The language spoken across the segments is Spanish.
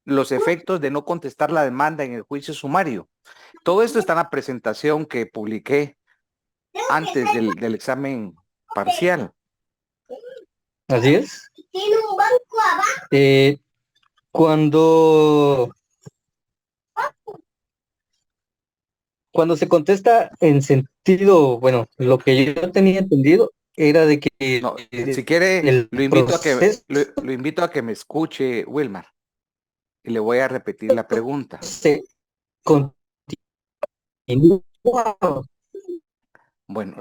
los efectos de no contestar la demanda en el juicio sumario. Todo esto está en la presentación que publiqué antes del examen parcial. Así es. Eh, cuando, cuando se contesta en sentido, bueno, lo que yo tenía entendido era de que No, si quiere, el proceso lo invito a que me escuche, Wilmar, y le voy a repetir la pregunta. se continúa. Bueno,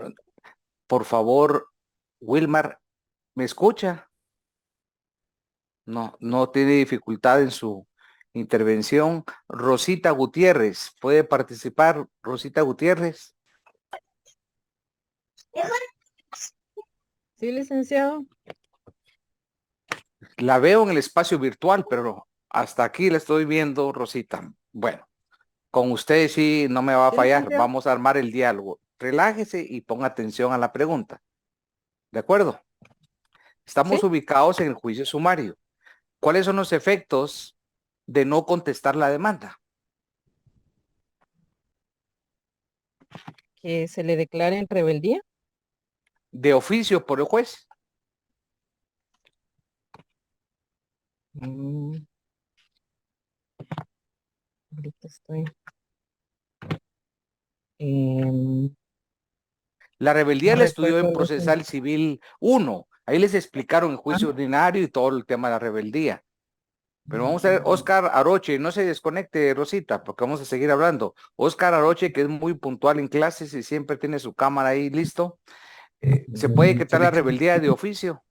por favor, Wilmar, ¿me escucha? No, no tiene dificultad en su intervención. Rosita Gutiérrez, ¿puede participar? Rosita Gutiérrez. Sí, licenciado. La veo en el espacio virtual, pero hasta aquí la estoy viendo, Rosita. Bueno, con usted sí no me va a Sí, fallar. licenciado. Vamos a armar el diálogo. Relájese y ponga atención a la pregunta. ¿De acuerdo? Sí. Estamos ubicados en el juicio sumario. ¿Cuáles son los efectos de no contestar la demanda? Que se le declare en rebeldía. De oficio por el juez. Mm, ahorita estoy. em, La rebeldía no la estudió recuerdo en los. Procesal Civil 1. Ahí les explicaron el Ah, juicio ordinario y todo el tema de la rebeldía. Pero vamos a ver, Oscar Aroche, no se desconecte, Rosita, porque vamos a seguir hablando. Oscar Aroche, que es muy puntual en clases y siempre tiene su cámara ahí listo. ¿Se puede quitar la rebeldía de oficio?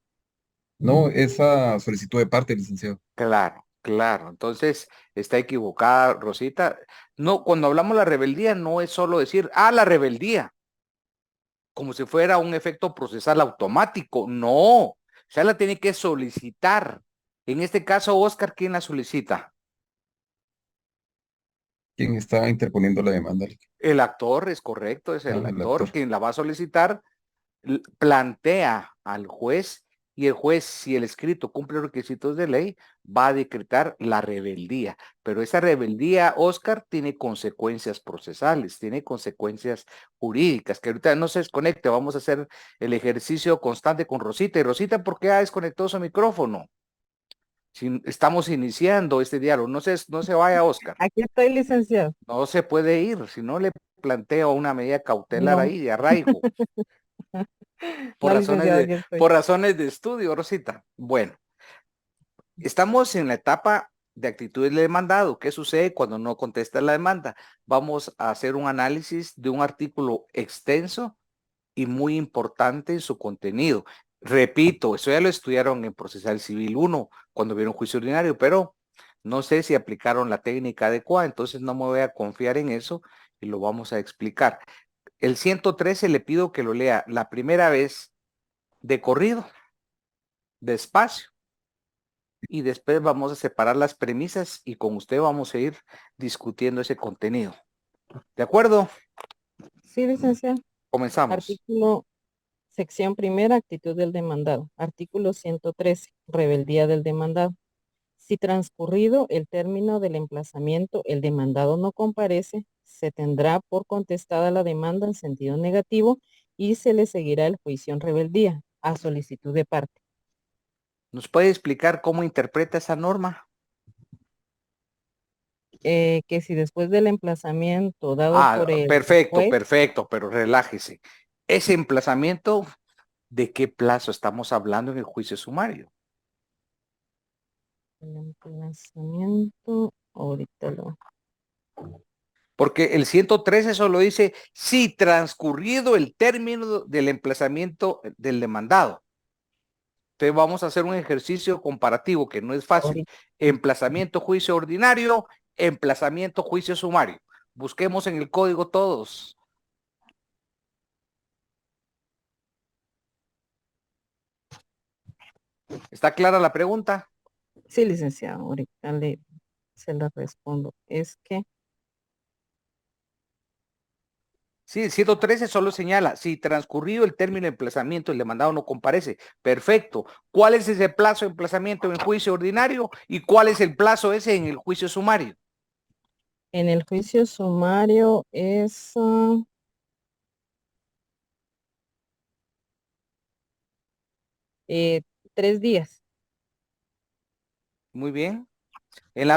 No, esa solicitud de parte, licenciado. Claro, claro. Entonces, está equivocada, Rosita. No, cuando hablamos de la rebeldía, no es solo decir, la rebeldía, como si fuera un efecto procesal automático. No, o sea, la tiene que solicitar. En este caso, Oscar, ¿quién la solicita? ¿Quién está interponiendo la demanda? El actor, es correcto, es el El actor actor. quien la va a solicitar, plantea al juez y el juez, si el escrito cumple los requisitos de ley, va a decretar la rebeldía. Pero esa rebeldía, Oscar, tiene consecuencias procesales, tiene consecuencias jurídicas, que ahorita no se desconecte, vamos a hacer el ejercicio constante con Rosita. Y Rosita, ¿por qué ha desconectado su micrófono? Si estamos iniciando este diálogo, no se vaya, Oscar. aquí estoy, licenciado. No se puede ir, si no le planteo una medida cautelar No, ahí de arraigo, por no, razones licenciado, de, aquí estoy. por razones de estudio, Rosita. Bueno, estamos en la etapa de actitud del demandado. ¿Qué sucede cuando no contesta la demanda? Vamos a hacer un análisis de un artículo extenso y muy importante en su contenido. Repito, eso ya lo estudiaron en Procesal Civil 1 cuando vieron juicio ordinario, pero no sé si aplicaron la técnica adecuada, entonces no me voy a confiar en eso y lo vamos a explicar. El 113 le pido que lo lea la primera vez de corrido, despacio, y después vamos a separar las premisas y con usted vamos a ir discutiendo ese contenido. ¿De acuerdo? Sí, licenciado. Comenzamos. Artículo, sección primera, actitud del demandado. Artículo 113, rebeldía del demandado. Si transcurrido el término del emplazamiento, el demandado no comparece, se tendrá por contestada la demanda en sentido negativo y se le seguirá el juicio en rebeldía a solicitud de parte. ¿Nos puede explicar cómo interpreta esa norma? Que si después del emplazamiento dado por el Perfecto, juez, perfecto, pero relájese. Ese emplazamiento, ¿de qué plazo estamos hablando en el juicio sumario? el emplazamiento, ahorita lo. Porque el 113 solo dice, si transcurrido el término del emplazamiento del demandado. Entonces vamos a hacer un ejercicio comparativo que no es fácil. Ahorita. Emplazamiento, juicio ordinario, emplazamiento, juicio sumario. Busquemos en el código todos. ¿Está clara la pregunta? Sí, licenciado, ahorita se la respondo. Es que Sí, el 113 solo señala, si transcurrido el término de emplazamiento, el demandado no comparece. Perfecto. ¿Cuál es ese plazo de emplazamiento en el juicio ordinario y cuál es el plazo ese en el juicio sumario? En el juicio sumario es 3 días. Muy bien.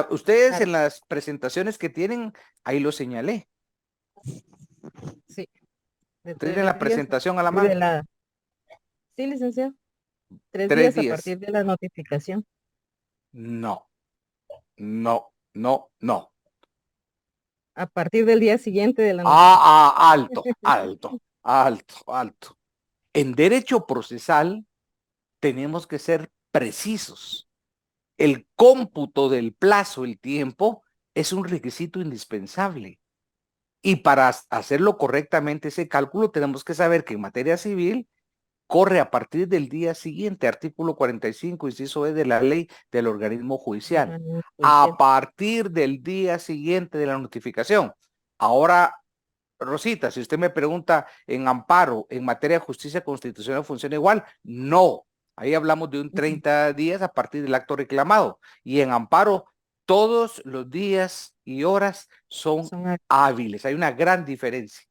Ustedes Ah, en las presentaciones que tienen, ahí lo señalé. sí, de Tienen la 3 días a presentación a la partir de mano. la, sí, licenciado, tres Tres días a días. partir de la notificación. No, no, no, no. A partir del día siguiente de la notificación. Alto, alto, alto, alto. En derecho procesal tenemos que ser precisos. El cómputo del plazo, el tiempo, es un requisito indispensable. Y para hacerlo correctamente ese cálculo, tenemos que saber que en materia civil corre a partir del día siguiente, artículo 45, inciso E de la ley del organismo judicial. Organismo A judicial. partir del día siguiente de la notificación. Ahora, Rosita, si usted me pregunta en amparo, en materia de justicia constitucional, ¿funciona igual? No. Ahí hablamos de un Ujú. 30 días a partir del acto reclamado. Y en amparo, todos los días y horas son Son a- hábiles. Hay una gran diferencia.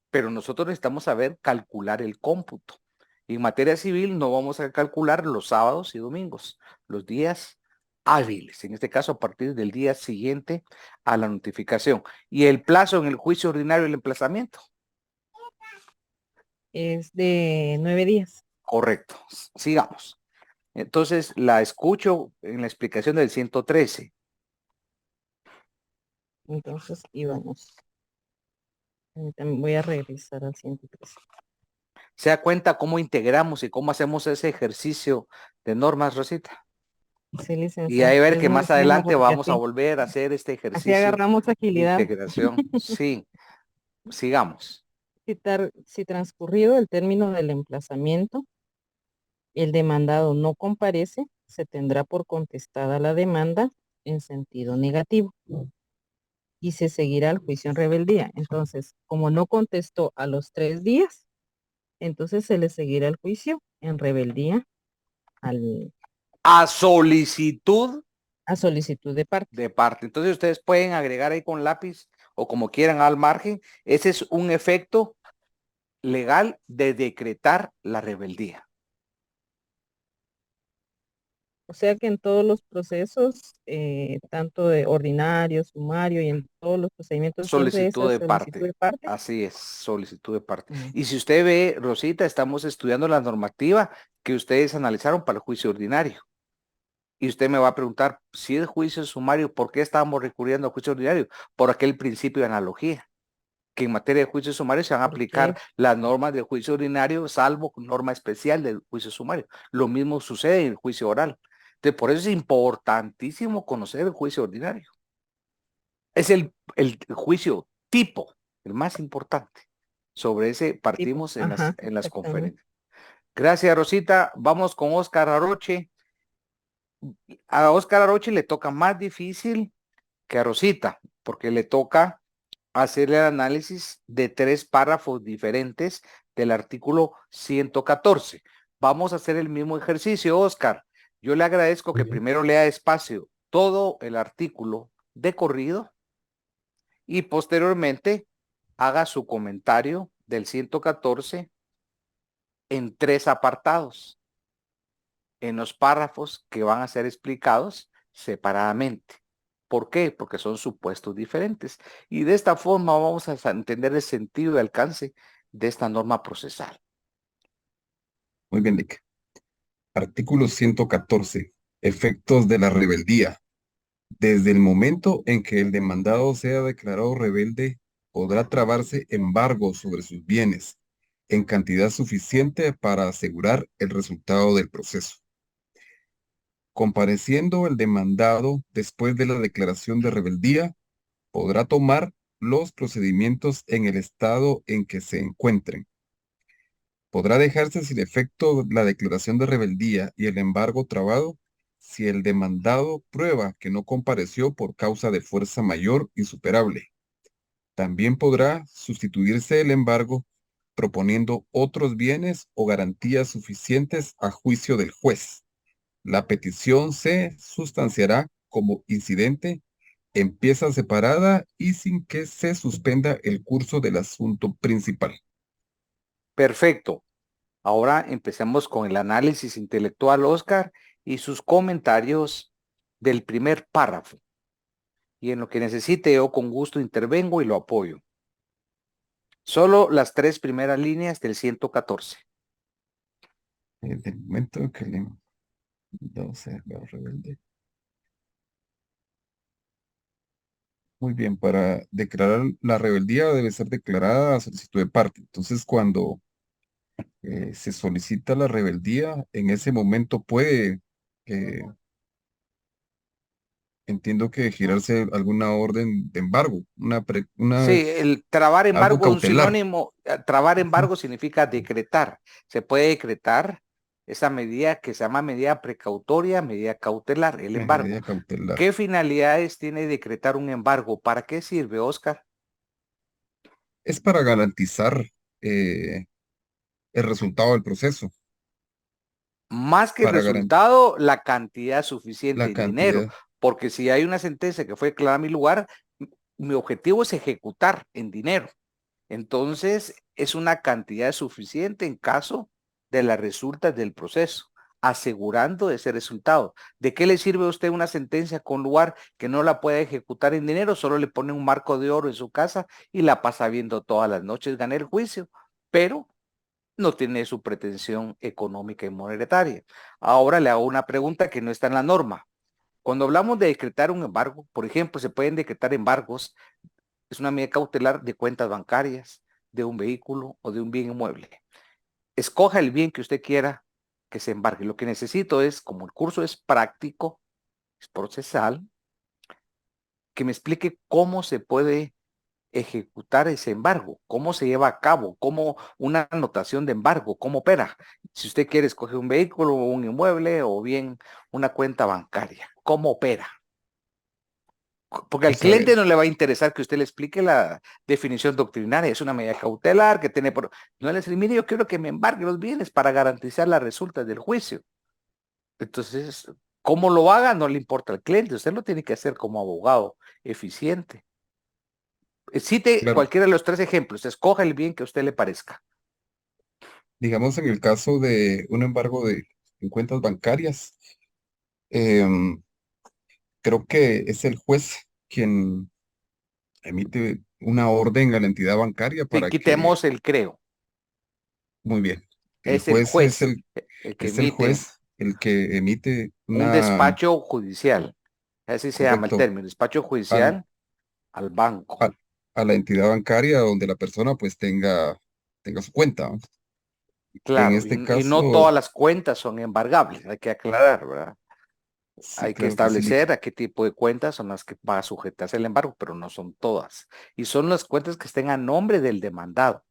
Pero nosotros necesitamos saber calcular el cómputo. Y en materia civil no vamos a calcular los sábados y domingos, los días hábiles, en este caso a partir del día siguiente a la notificación. Y el plazo en el juicio ordinario del emplazamiento. es de 9 días. Correcto. Sigamos. Entonces, la escucho en la explicación del 113. Entonces, íbamos. También voy a regresar al 103. ¿Se da cuenta cómo integramos y cómo hacemos ese ejercicio de normas, Rosita? Sí, Y licenciado, ahí ver es que muy más bueno adelante porque vamos a volver a hacer este así ejercicio agarramos de agilidad. integración. Sí, sigamos. Si transcurrido el término del emplazamiento, el demandado no comparece, se tendrá por contestada la demanda en sentido negativo y se seguirá el juicio en rebeldía. Entonces, como no contestó a los 3 días, entonces se le seguirá el juicio en rebeldía al, A solicitud a solicitud de parte. de parte. Entonces ustedes pueden agregar ahí con lápiz o como quieran al margen. Ese es un efecto legal de decretar la rebeldía. O sea que en todos los procesos, tanto de ordinario, sumario y en todos los procedimientos, siempre es Solicitud a de solicitud parte. de parte. Así es, solicitud de parte. Mm. Y si usted ve, Rosita, estamos estudiando la normativa que ustedes analizaron para el juicio ordinario. Y usted me va a preguntar, si es juicio sumario, ¿por qué estábamos recurriendo al juicio ordinario? Por aquel principio de analogía, que en materia de juicio sumario se van a Porque, aplicar las normas del juicio ordinario, salvo norma especial del juicio sumario. Lo mismo sucede en el juicio oral. Entonces, por eso es importantísimo conocer el juicio ordinario. Es el juicio tipo, el más importante. Sobre ese tipo, partimos ajá, en las exactamente. conferencias. Gracias, Rosita. Vamos con Oscar Aroche. A Oscar Aroche le toca más difícil que a Rosita, porque le toca hacer el análisis de 3 párrafos diferentes del artículo 114. Vamos a hacer el mismo ejercicio, Oscar. Yo le agradezco Muy que bien. primero lea despacio todo el artículo de corrido y posteriormente haga su comentario del 114 en 3 apartados, en los párrafos que van a ser explicados separadamente. ¿Por qué? Porque son supuestos diferentes. Y de esta forma vamos a entender el sentido y alcance de esta norma procesal. Muy bien, Dick. Artículo 114. Efectos de la rebeldía. Desde el momento en que el demandado sea declarado rebelde, podrá trabarse embargo sobre sus bienes en cantidad suficiente para asegurar el resultado del proceso. Compareciendo el demandado después de la declaración de rebeldía, podrá tomar los procedimientos en el estado en que se encuentren. Podrá dejarse sin efecto la declaración de rebeldía y el embargo trabado si el demandado prueba que no compareció por causa de fuerza mayor insuperable, También podrá sustituirse el embargo proponiendo otros bienes o garantías suficientes a juicio del juez. La petición se sustanciará como incidente en pieza separada y sin que se suspenda el curso del asunto principal. Perfecto. Ahora empecemos con el análisis intelectual, Oscar, y sus comentarios del primer párrafo. Y en lo que necesite, yo con gusto intervengo y lo apoyo. Solo las 3 primeras líneas del 114. Desde el momento en que el mandado sea declarado rebelde. Muy bien, para declarar la rebeldía debe ser declarada a solicitud de parte. Entonces, cuando se solicita la rebeldía, en ese momento puede, eh, entiendo que girarse alguna orden de embargo, Sí, el trabar algo embargo, un cautelar. sinónimo, trabar Ujú. embargo significa decretar. Se puede decretar esa medida que se llama medida precautoria, medida cautelar, el embargo. Medida cautelar. ¿Qué finalidades tiene decretar un embargo? ¿Para qué sirve, Oscar? Es para garantizar eh, el resultado del proceso, Más que el para garantizar resultado, la cantidad suficiente la en dinero, cantidad. porque si hay una sentencia que fue declarada a mi lugar, mi objetivo es ejecutar en dinero. Entonces, es una cantidad suficiente en caso de las resultas del proceso, asegurando ese resultado. ¿De qué le sirve a usted una sentencia con lugar que no la puede ejecutar en dinero? Solo le pone un marco de oro en su casa y la pasa viendo todas las noches, gana el juicio, pero no tiene su pretensión económica y monetaria. Ahora le hago una pregunta que no está en la norma. Cuando hablamos de decretar un embargo, por ejemplo, se pueden decretar embargos, es una medida cautelar de cuentas bancarias, de un vehículo o de un bien inmueble. Escoja el bien que usted quiera que se embargue. Lo que necesito es, como el curso es práctico, es procesal, que me explique cómo se puede ejecutar ese embargo, cómo se lleva a cabo, cómo una anotación de embargo, cómo opera. Si usted quiere escoger un vehículo o un inmueble o bien una cuenta bancaria, cómo opera. Porque al Pues a ver, cliente no le va a interesar que usted le explique la definición doctrinaria, es una medida cautelar que tiene por... No le dice, mire, yo quiero que me embargue los bienes para garantizar las resultas del juicio. Entonces, cómo lo haga no le importa al cliente, usted lo tiene que hacer como abogado eficiente. Cite claro, cualquiera de los 3 ejemplos, escoja el bien que a usted le parezca. digamos en el caso de un embargo en cuentas bancarias, em, creo que es el juez quien emite una orden a la entidad bancaria Si para que, quitemos el creo, muy bien, el es el juez juez el que es el emite juez el que emite un despacho judicial, así se llama el correcto, término, despacho al, judicial al banco. al- a la entidad bancaria donde la persona pues tenga su cuenta, ¿no? En Claro, este y no todas caso, las cuentas son embargables, hay que aclarar, ¿verdad? sí, Hay que claro que sí, establecer a qué tipo de cuentas son las que va a sujetarse el embargo, pero no son todas. Y son las cuentas que estén a nombre del demandado,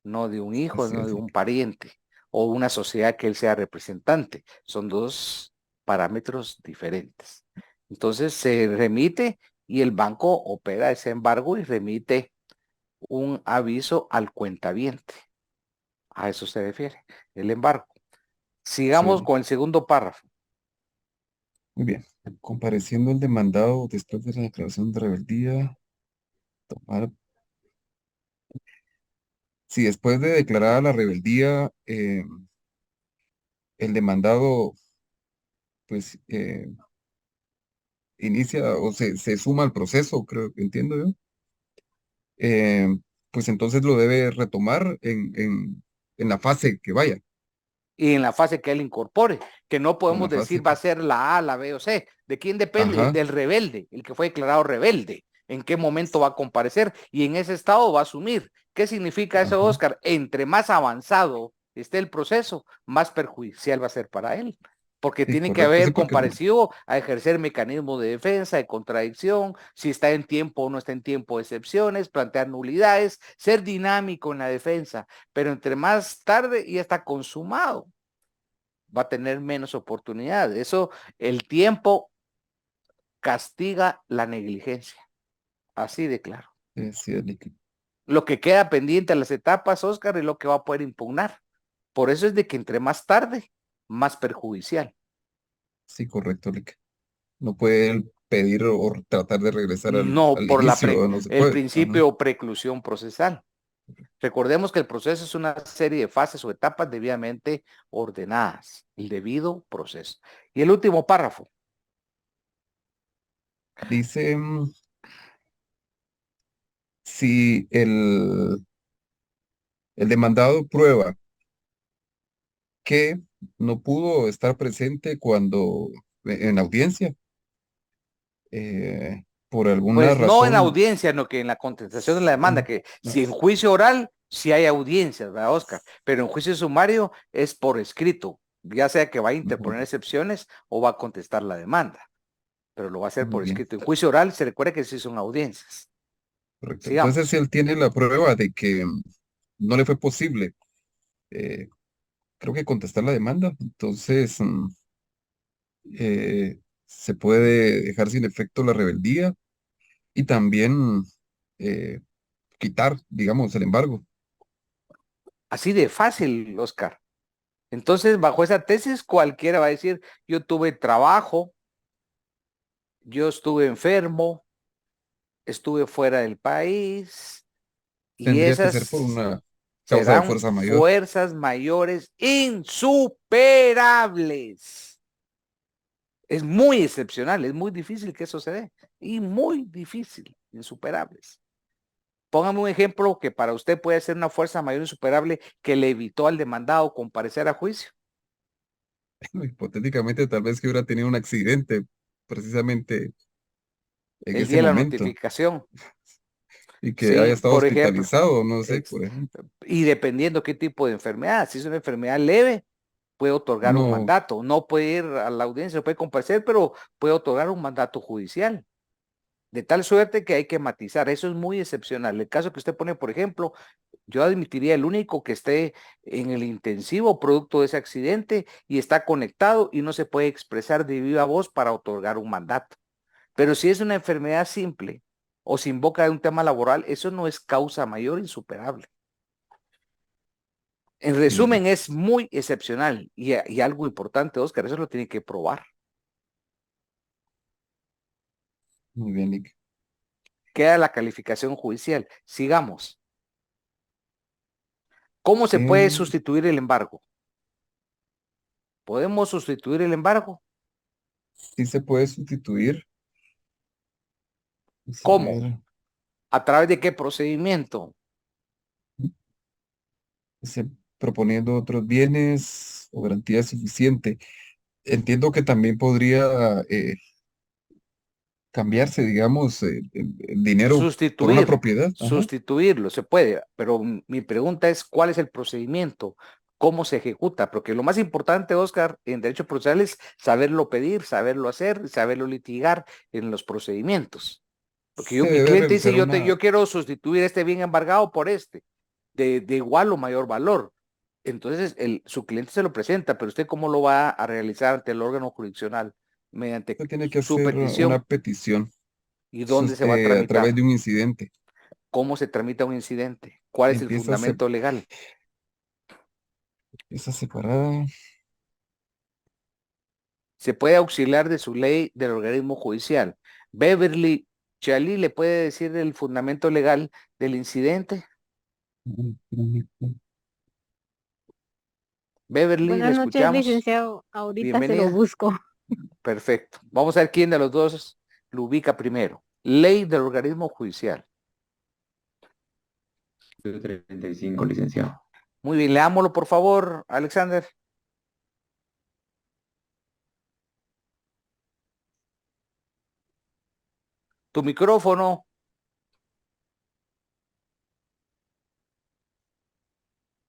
no de un hijo, así no de es. un pariente o una sociedad que él sea representante. Son 2 parámetros diferentes. Entonces se remite y el banco opera ese embargo y remite un aviso al cuentaviente. A eso se refiere el embargo. Sigamos Sí, con el segundo párrafo. muy bien. Compareciendo el demandado después de la declaración de rebeldía, tomar. Si después de declarada la rebeldía, el demandado, pues, inicia o se suma al proceso, creo que entiendo yo, eh, pues entonces lo debe retomar en la fase que vaya, Y en la fase que él incorpore, que no en podemos la fase decir va a que. ser la A, la B o C. ¿De quién depende? Ajá, Del rebelde, el que fue declarado rebelde. ¿En qué momento va a comparecer? Y en ese estado va a asumir. ¿Qué significa eso, ajá, Oscar? Entre más avanzado esté el proceso, más perjudicial va a ser para él. Porque sí, tiene que correcto, sí, haber porque, comparecido a ejercer mecanismos de defensa, de contradicción, si está en tiempo o no está en tiempo de excepciones, plantear nulidades, ser dinámico en la defensa. Pero entre más tarde ya está consumado, va a tener menos oportunidades. Eso, el tiempo castiga la negligencia. Así de claro. Sí, Eric. Lo que queda pendiente a las etapas, Oscar, es lo que va a poder impugnar. Por eso es de que entre más tarde, más perjudicial. Sí, correcto, Eric. No puede él pedir o tratar de regresar No al por inicio, no se el puede. Ajá. principio de preclusión procesal. Recordemos que el proceso es una serie de fases o etapas debidamente ordenadas, el debido proceso. Y el último párrafo, Dice, si el demandado prueba que no pudo estar presente cuando en audiencia, por alguna pues no en razón. audiencia, no que en la contestación de la demanda, que No, si en juicio oral, sí hay audiencias, ¿verdad, Oscar? Pero en juicio sumario es por escrito, ya sea que va a ujú, interponer excepciones o va a contestar la demanda, pero lo va a hacer muy por bien, escrito. En juicio oral se recuerda que sí son audiencias. correcto. Entonces, si Sigamos. él tiene la prueba de que no le fue posible, eh, creo que contestar la demanda, entonces se puede dejar sin efecto la rebeldía y también eh, quitar, digamos, el embargo. Así de fácil, Oscar. Entonces, bajo esa tesis, cualquiera va a decir, yo tuve trabajo, yo estuve enfermo, estuve fuera del país, y Tendría que ser por esas una causa de serán fuerza mayor. fuerzas mayores insuperables. Es muy excepcional, es muy difícil que eso se dé, y muy difícil, insuperables. Póngame un ejemplo que para usted puede ser una fuerza mayor insuperable que le evitó al demandado comparecer a juicio. Hipotéticamente, tal vez que hubiera tenido un accidente precisamente en El ese día de la momento notificación, y que haya ¿sí? estado Por ejemplo, hospitalizado, no sé, ex- por ejemplo. y dependiendo qué tipo de enfermedad, si es una enfermedad leve, puede otorgar un No, mandato, no puede ir a la audiencia, no puede comparecer, pero puede otorgar un mandato judicial. De tal suerte que hay que matizar, eso es muy excepcional. El caso que usted pone, por ejemplo, yo admitiría el único que esté en el intensivo producto de ese accidente y está conectado y no se puede expresar de viva voz para otorgar un mandato. Pero si es una enfermedad simple o se invoca de un tema laboral, eso no es causa mayor insuperable. En sí, resumen, es muy excepcional y algo importante, Oscar, eso lo tiene que probar. muy bien, Nick. Queda la calificación judicial. Sigamos. ¿Cómo se puede Em, sustituir el embargo? ¿Podemos sustituir el embargo? sí se puede sustituir. Vamos a ¿Cómo? ver, ¿A través de qué procedimiento? se- proponiendo otros bienes o garantía suficiente. Entiendo que también podría cambiarse, digamos, el dinero por una Sustituir, propiedad. Ajá. sustituirlo, se puede, pero mi pregunta es, ¿cuál es el procedimiento? ¿Cómo se ejecuta? Porque lo más importante, Oscar, en derecho procesal es saberlo pedir, saberlo hacer, saberlo litigar en los procedimientos. Porque Se mi debe cliente dice, realizar una, yo quiero sustituir este bien embargado por este, de igual o mayor valor. Entonces, su cliente se lo presenta, pero usted cómo lo va a realizar ante el órgano jurisdiccional mediante se tiene que su hacer una petición petición y dónde se va a a través tramitar, de un incidente. cómo se tramita un incidente, cuál es el Empieza, fundamento legal. empieza separada. Se puede auxiliar de su ley del organismo judicial. Beverly Chali le puede decir el fundamento legal del incidente. Beverly, le Buenas noches, escuchamos. licenciado. Ahorita se lo Bienvenida. busco. Perfecto. Vamos a ver quién de los dos lo ubica primero. Ley del organismo judicial. 35, licenciado. Muy bien, leámoslo por favor, Alexander. Tu micrófono.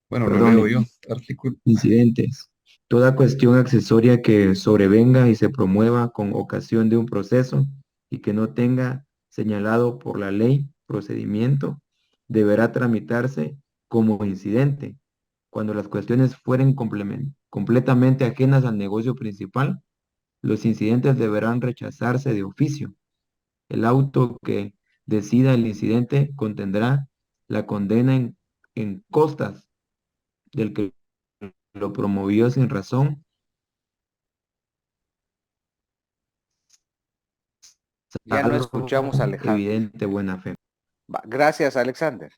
Bueno, lo leo Perdone, yo. Artículo. incidentes. Toda cuestión accesoria que sobrevenga y se promueva con ocasión de un proceso y que no tenga señalado por la ley procedimiento, deberá tramitarse como incidente. Cuando las cuestiones fueren completamente ajenas al negocio principal, los incidentes deberán rechazarse de oficio. El auto que decida el incidente, contendrá la condena en costas del que lo promovió sin razón, Ya no salvo escuchamos a Alejandro. evidente buena fe. Gracias, Alexander.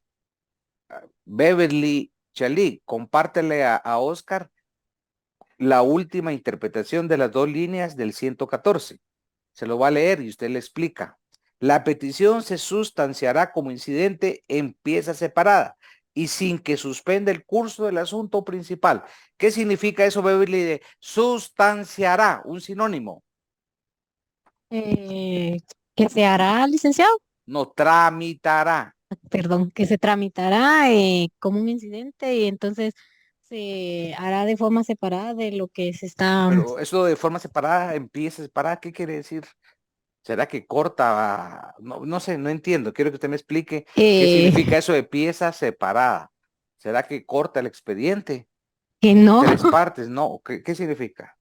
Beverly Chalik, compártele a Oscar la última interpretación de las dos líneas del 114. Se lo va a leer y usted le explica. La petición se sustanciará como incidente en pieza separada y sin que suspenda el curso del asunto principal. ¿Qué significa eso, Beverly? De sustanciará, un sinónimo. Que se hará, licenciado, No, tramitará. perdón, que se tramitará como un incidente y entonces se hará de forma separada de lo que se está. Pero eso de forma separada, en pieza separada, ¿qué quiere decir? ¿Será que corta? No, no sé, no entiendo. Quiero que usted me explique qué significa eso de pieza separada. ¿Será que corta el expediente? Que no, Tres partes, no. ¿Qué significa?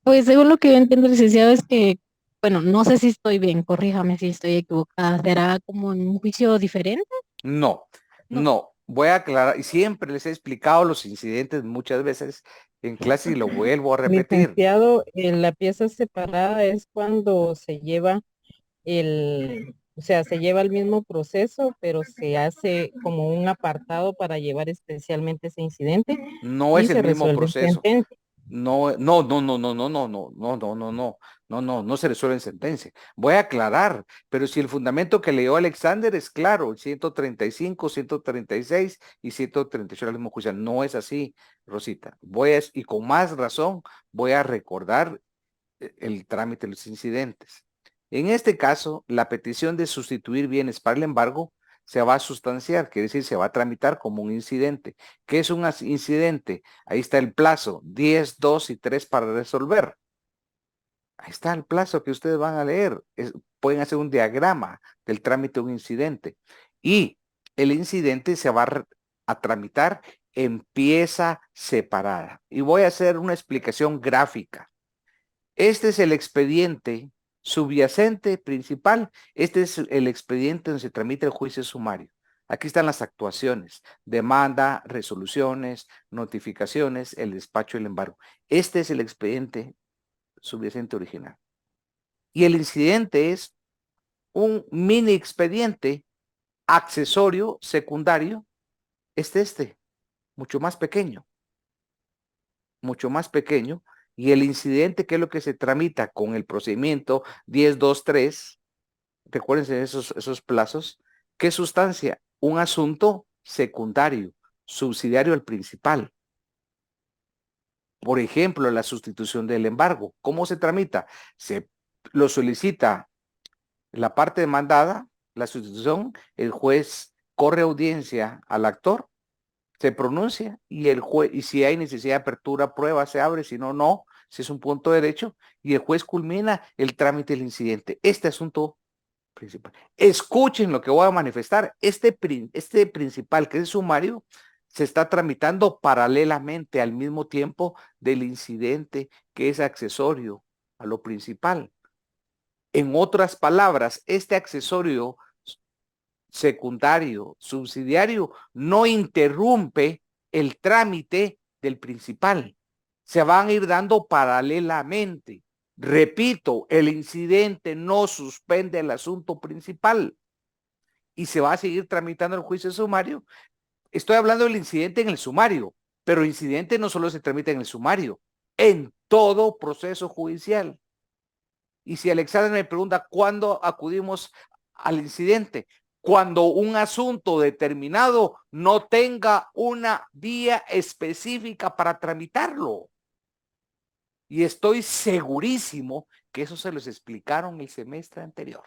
pues según lo que yo entiendo, licenciado, es que, bueno, no sé si estoy bien, corríjame si estoy equivocada, será como en un juicio diferente. No, No. no. Voy a aclarar, y siempre les he explicado los incidentes muchas veces en clase y lo vuelvo a repetir. Licenciado, la pieza separada es cuando se lleva o sea, se lleva el mismo proceso, pero se hace como un apartado para llevar especialmente ese incidente No y es el se mismo resuelve en proceso. sentencia. No, no, no, no, no, no, no, no, no, no, no, no, no se resuelve en sentencia. Voy a aclarar, pero si el fundamento que leyó Alexander es claro, el 135, 136 y 138 del mismo juicio, no es así, Rosita. Y con más razón, voy a recordar el trámite de los incidentes. En este caso, la petición de sustituir bienes para el embargo se va a sustanciar, quiere decir, se va a tramitar como un incidente. ¿Qué es un incidente? Ahí está el plazo, 10, 2 y 3 para resolver. Ahí está el plazo que ustedes van a leer. Pueden hacer un diagrama del trámite de un incidente. Y el incidente se va a tramitar en pieza separada. Y voy a hacer una explicación gráfica. Este es el expediente subyacente principal. Este es el expediente donde se tramita el juicio sumario. Aquí están las actuaciones, demanda, resoluciones, notificaciones, el despacho y el embargo. Este es el expediente subyacente original. Y el incidente es un mini expediente accesorio, secundario, mucho más pequeño, y el incidente, que es lo que se tramita con el procedimiento 1023, recuérdense esos plazos, ¿qué sustancia? Un asunto secundario, subsidiario al principal. Por ejemplo, la sustitución del embargo. ¿Cómo se tramita? Se lo solicita la parte demandada, la sustitución, el juez corre audiencia al actor, se pronuncia y el juez, y si hay necesidad de apertura, prueba, se abre, si no, no, si es un punto de derecho, y el juez culmina el trámite del incidente. Este asunto principal. Escuchen lo que voy a manifestar. Este principal, que es el sumario, se está tramitando paralelamente al mismo tiempo del incidente que es accesorio a lo principal. En otras palabras, este accesorio secundario, subsidiario, no interrumpe el trámite del principal. Se van a ir dando paralelamente. Repito, el incidente no suspende el asunto principal y se va a seguir tramitando el juicio sumario. Estoy hablando del incidente en el sumario, pero el incidente no solo se tramita en el sumario, en todo proceso judicial. Y si Alexander me pregunta cuándo acudimos al incidente, cuando un asunto determinado no tenga una vía específica para tramitarlo. Y estoy segurísimo que eso se los explicaron el semestre anterior.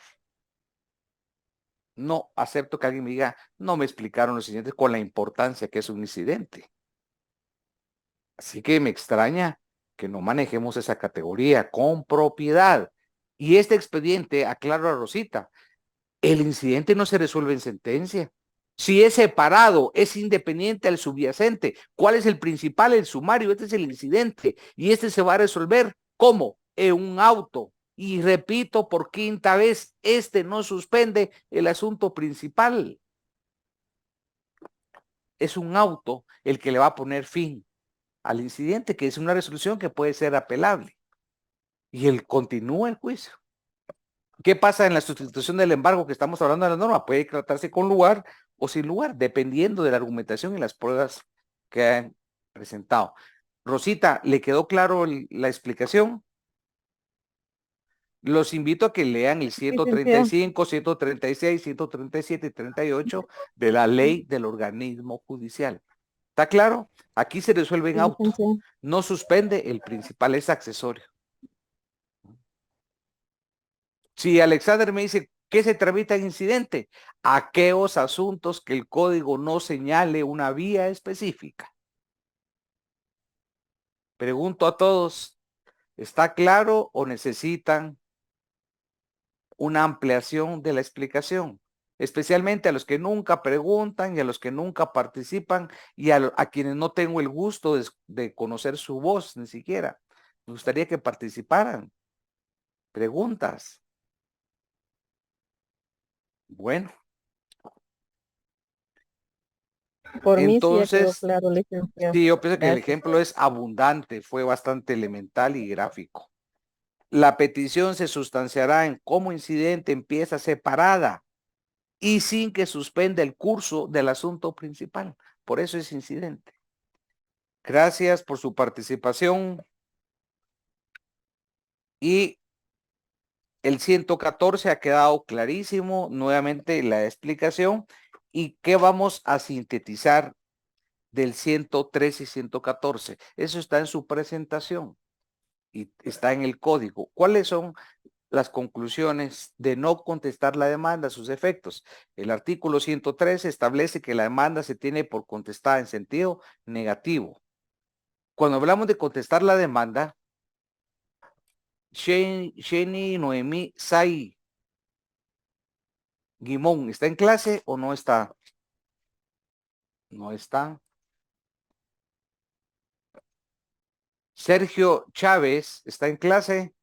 No acepto que alguien me diga, no me explicaron los incidentes con la importancia que es un incidente. Así que me extraña que no manejemos esa categoría con propiedad. Y este expediente, aclaro a Rosita, el incidente no se resuelve en sentencia. Si es separado, es independiente al subyacente. ¿Cuál es el principal? El sumario. Este es el incidente. Y este se va a resolver, ¿cómo? En un auto Y repito por quinta vez, este no suspende el asunto principal. Es un auto el que le va a poner fin al incidente, que es una resolución que puede ser apelable. Y él continúa el juicio. ¿Qué pasa en la sustitución del embargo que estamos hablando de la norma? Puede tratarse con lugar o sin lugar, dependiendo de la argumentación y las pruebas que han presentado. Rosita, ¿le quedó claro la explicación? Los invito a que lean el 135, 136, 137 y 38 de la ley del organismo judicial. ¿Está claro? Aquí se resuelve en auto. No suspende, el principal es accesorio. Si Alexander me dice, ¿qué se tramita en incidente? Aquellos asuntos que el código no señale una vía específica. Pregunto a todos, ¿está claro o necesitan una ampliación de la explicación? Especialmente a los que nunca preguntan y a los que nunca participan y a quienes no tengo el gusto de conocer su voz ni siquiera. Me gustaría que participaran. Preguntas. Bueno. Por mí sí ya quedó Entonces, claro, licenciado. sí, yo pienso que el Gracias. ejemplo es abundante, fue bastante elemental y gráfico. La petición se sustanciará en cómo incidente empieza separada y sin que suspenda el curso del asunto principal. Por eso es incidente. Gracias por su participación. Y el 114 ha quedado clarísimo, nuevamente la explicación. ¿Y qué vamos a sintetizar del 113 y 114? Eso está en su presentación y está en el código. ¿Cuáles son las conclusiones de no contestar la demanda, sus efectos? El artículo 113 establece que la demanda se tiene por contestada en sentido negativo. Cuando hablamos de contestar la demanda, Sheni Noemí Sai Guimón, ¿está en clase o no está? No está. Sergio Chávez, ¿está en clase?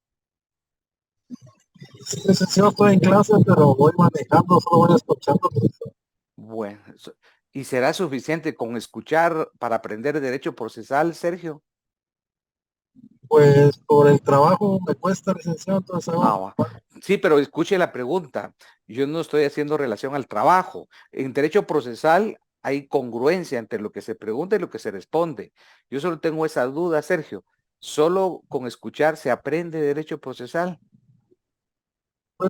Sí, licenciado, estoy en clase, pero voy manejando, solo voy escuchando. Bueno, ¿y será suficiente con escuchar para aprender derecho procesal, Sergio? Pues por el trabajo me cuesta, licenciado, entonces Sí, pero escuche la pregunta. Yo no estoy haciendo relación al trabajo. En derecho procesal hay congruencia entre lo que se pregunta y lo que se responde. Yo solo tengo esa duda, Sergio. ¿Solo con escuchar se aprende derecho procesal? pues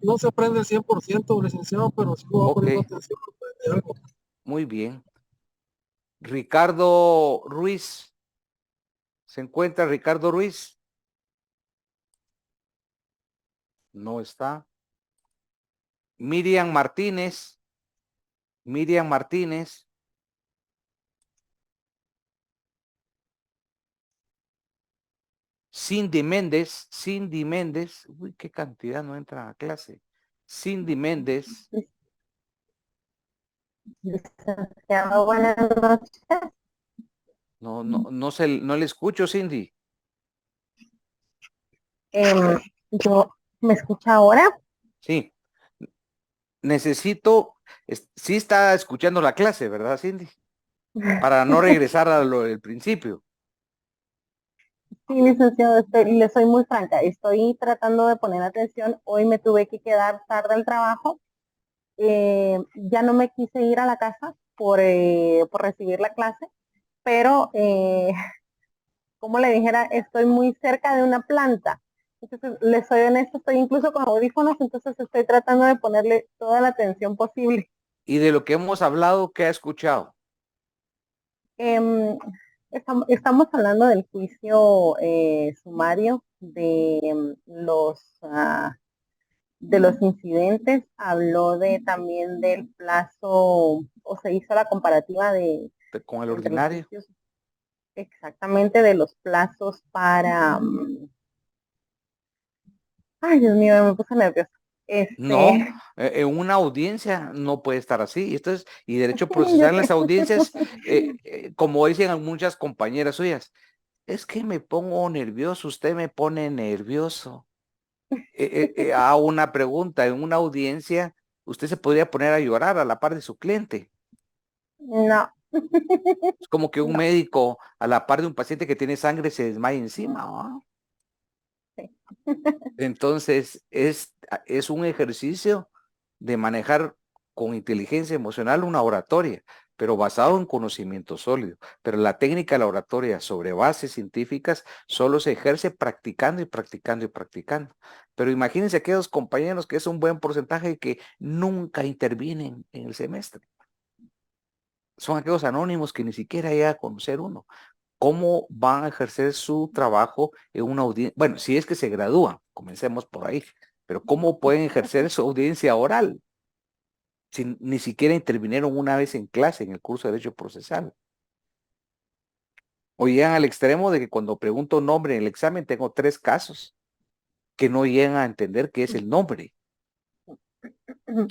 no se aprende el 100%, licenciado, pero sí voy poniendo atención de algo. Muy bien. Ricardo Ruiz. ¿Se encuentra Ricardo Ruiz? No está. Miriam Martínez. Miriam Martínez. Cindy Méndez. Cindy Méndez. Uy, qué cantidad no entra a clase. Cindy Méndez. Licenciado, buenas noches. No le escucho, Cindy. ¿Me escucha ahora? Sí. Necesito, sí está escuchando la clase, ¿verdad, Cindy? Para no regresar a lo del principio. Sí, licenciado, le soy muy franca. Estoy tratando de poner atención. Hoy me tuve que quedar tarde al trabajo. Ya no me quise ir a la casa por recibir la clase, pero como le dijera, estoy muy cerca de una planta. Entonces, le soy honesta, estoy incluso con audífonos, entonces estoy tratando de ponerle toda la atención posible. Y de lo que hemos hablado, ¿qué ha escuchado? Estamos hablando del juicio sumario de los incidentes. Habló también del plazo, o se hizo la comparativa Con el ordinario. Juicios, exactamente, de los plazos para... ay, Dios mío, me puse nerviosa. No, en una audiencia no puede estar así. Y derecho procesal en las audiencias, como dicen muchas compañeras suyas, es que me pongo nervioso, usted me pone nervioso. Hago una pregunta, en una audiencia, ¿usted se podría poner a llorar a la par de su cliente? No, Es como que un no, médico a la par de un paciente que tiene sangre se desmaya encima, ¿va? sí. Entonces, es un ejercicio de manejar con inteligencia emocional una oratoria, pero basado en conocimiento sólido. Pero la técnica de la oratoria sobre bases científicas solo se ejerce practicando y practicando y practicando. Pero imagínense aquellos compañeros que es un buen porcentaje que nunca intervienen en el semestre. Son aquellos anónimos que ni siquiera llega a conocer uno. ¿Cómo van a ejercer su trabajo en una audiencia? Bueno, si es que se gradúan, comencemos por ahí, pero ¿cómo pueden ejercer su audiencia oral si ni siquiera intervinieron una vez en clase en el curso de Derecho Procesal? O llegan al extremo de que cuando pregunto nombre en el examen tengo 3 casos que no llegan a entender qué es el nombre.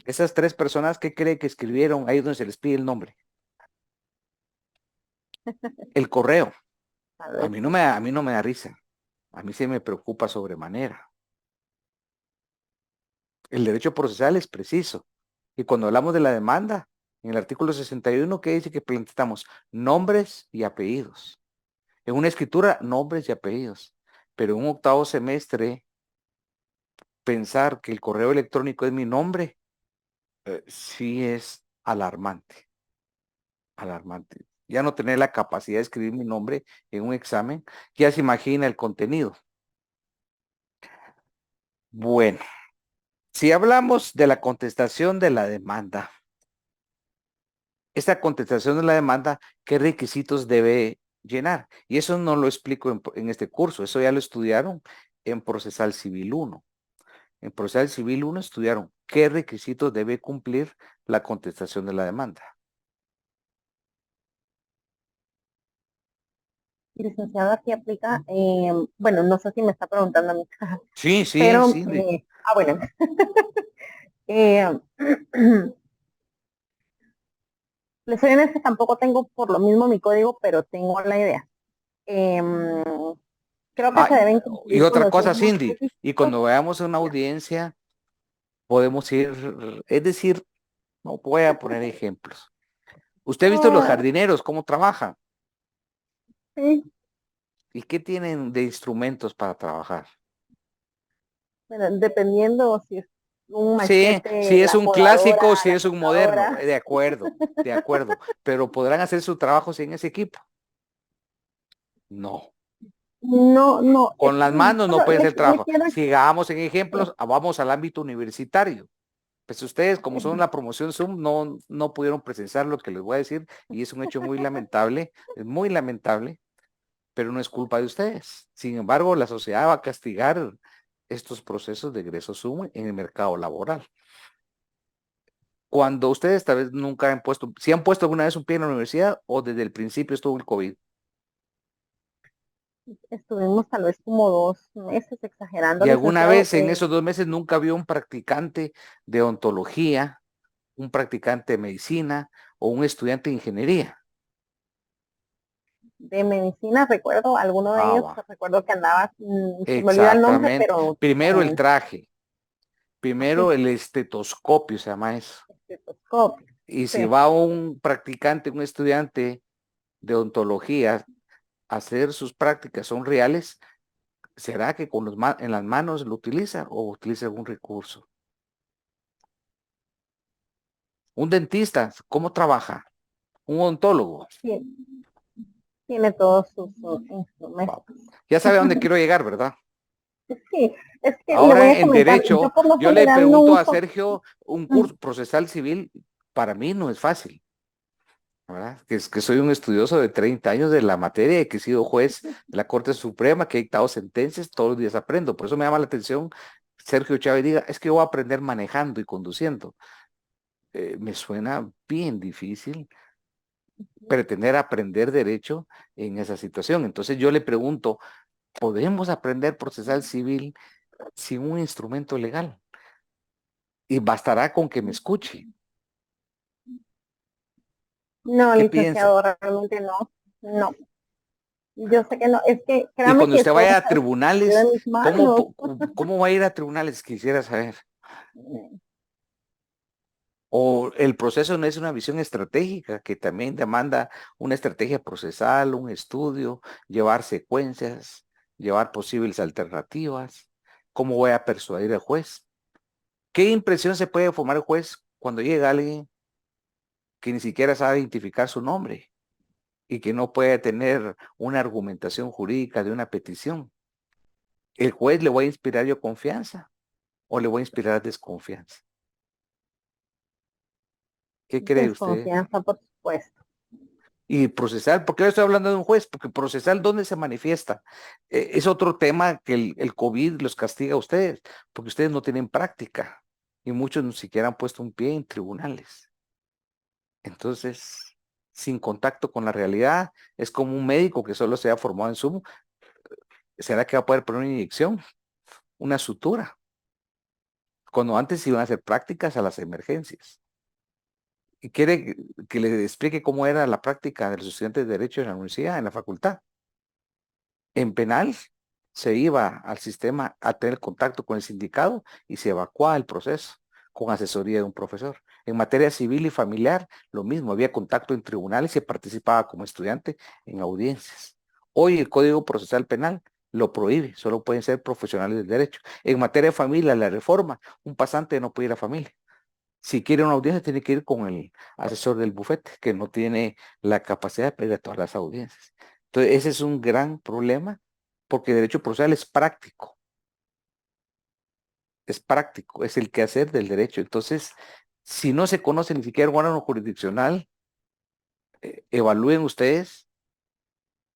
Esas 3 personas, ¿qué cree que escribieron ahí donde se les pide el nombre? El correo. A A ver, mí no me da risa. A mí se me preocupa sobremanera. El derecho procesal es preciso. Y cuando hablamos de la demanda, en el artículo 61, ¿qué dice? Que planteamos nombres y apellidos. En una escritura, nombres y apellidos. Pero en un octavo semestre, pensar que el correo electrónico es mi nombre, sí es alarmante. Alarmante. Ya no tener la capacidad de escribir mi nombre en un examen, ya se imagina el contenido. Bueno, si hablamos de la contestación de la demanda, esta contestación de la demanda, ¿qué requisitos debe llenar? Y eso no lo explico en este curso, eso ya lo estudiaron en Procesal Civil 1. En Procesal Civil 1 estudiaron qué requisitos debe cumplir la contestación de la demanda. licenciado, aquí aplica, bueno, no sé si me está preguntando a mí, Sí, sí, pero, sí. bueno, eh, les soy honesta, tampoco tengo por lo mismo mi código, pero tengo la idea. Creo que se deben Y cumplir con otra los cosa, mismos Cindy, y requisitos. cuando veamos una audiencia, podemos ir, es decir, no voy a poner ejemplos. ¿Usted ha visto los Ah, jardineros cómo trabajan? sí, ¿Y qué tienen de instrumentos para trabajar? bueno, dependiendo si es un Sí, machete, si es la un podadora, clásico, si la es un moderno, cortadora. de acuerdo, pero ¿podrán hacer su trabajo sin ese equipo? No, No, no, con las manos no bueno, puede hacer le trabajo. quiero, Sigamos en sí, ejemplos, vamos al ámbito universitario. Pues ustedes, como son la promoción Zoom, no pudieron presenciar lo que les voy a decir y es un hecho es muy lamentable, pero no es culpa de ustedes. Sin embargo, la sociedad va a castigar estos procesos de egreso Zoom en el mercado laboral. Cuando ustedes tal vez nunca han puesto, si han puesto alguna vez un pie en la universidad o desde el principio estuvo el COVID. estuvimos tal vez como 2 meses exagerando, Y alguna licenciado. vez en esos 2 meses nunca vio un practicante de odontología, un practicante de medicina o un estudiante de ingeniería. De medicina, recuerdo, alguno de Ah, ellos, va. recuerdo que andaba, se me olvida el nombre, Exactamente. pero Primero el con traje, primero así, el estetoscopio se llama eso. estetoscopio. Y si Sí, va un practicante, un estudiante de odontología a hacer sus prácticas son reales, ¿será que con en las manos lo utiliza o utiliza algún recurso? Un dentista, ¿cómo trabaja? Un odontólogo. sí, tiene todos sus Va. instrumentos. Ya sabe a dónde quiero llegar, ¿verdad? Sí, es que le voy Ahora a en comentar, yo derecho, por lo yo le general no pregunto a uso, Sergio, un curso procesal civil, para mí no es fácil, ¿verdad? Que es que soy un estudioso de 30 años de la materia y que he sido juez de la Corte Suprema, que he dictado sentencias, todos los días aprendo. Por eso me llama la atención Sergio Chávez diga, es que yo voy a aprender manejando y conduciendo. Me suena bien difícil pretender aprender derecho en esa situación. Entonces yo le pregunto, ¿podemos aprender procesal civil sin un instrumento legal? Y bastará con que me escuche. no, ¿Qué piensa? licenciado, realmente no, no. Yo sé que no, es que Y créame cuando que usted todo vaya a está de tribunales, mis manos. ¿cómo va a ir a tribunales? Quisiera saber. O el proceso no es una visión estratégica que también demanda una estrategia procesal, un estudio, llevar secuencias, llevar posibles alternativas. ¿Cómo voy a persuadir al juez? ¿Qué impresión se puede formar el juez cuando llega alguien que ni siquiera sabe identificar su nombre y que no puede tener una argumentación jurídica de una petición? ¿El juez le voy a inspirar yo confianza o le voy a inspirar desconfianza? ¿Qué cree usted? Desconfianza, por supuesto. Y procesal, ¿por qué estoy hablando de un juez? Porque procesal, ¿dónde se manifiesta? Es otro tema que el COVID los castiga a ustedes, porque ustedes no tienen práctica y muchos ni siquiera han puesto un pie en tribunales. Entonces, sin contacto con la realidad, es como un médico que solo se ha formado en Zoom. ¿Será que va a poder poner una inyección, una sutura? Cuando antes iban a hacer prácticas a las emergencias. ¿Y quiere que le explique cómo era la práctica de los estudiantes de Derecho en la universidad, en la facultad? En penal se iba al sistema a tener contacto con el sindicado y se evacuaba el proceso con asesoría de un profesor. En materia civil y familiar, lo mismo, había contacto en tribunales y se participaba como estudiante en audiencias. Hoy el Código Procesal Penal lo prohíbe, solo pueden ser profesionales del derecho. En materia de familia, la reforma, un pasante no puede ir a familia. Si quiere una audiencia, tiene que ir con el asesor del bufete, que no tiene la capacidad de pedir a todas las audiencias. Entonces, ese es un gran problema, porque derecho procesal es práctico, es el quehacer del derecho. Entonces, si no se conoce ni siquiera un órgano jurisdiccional, evalúen ustedes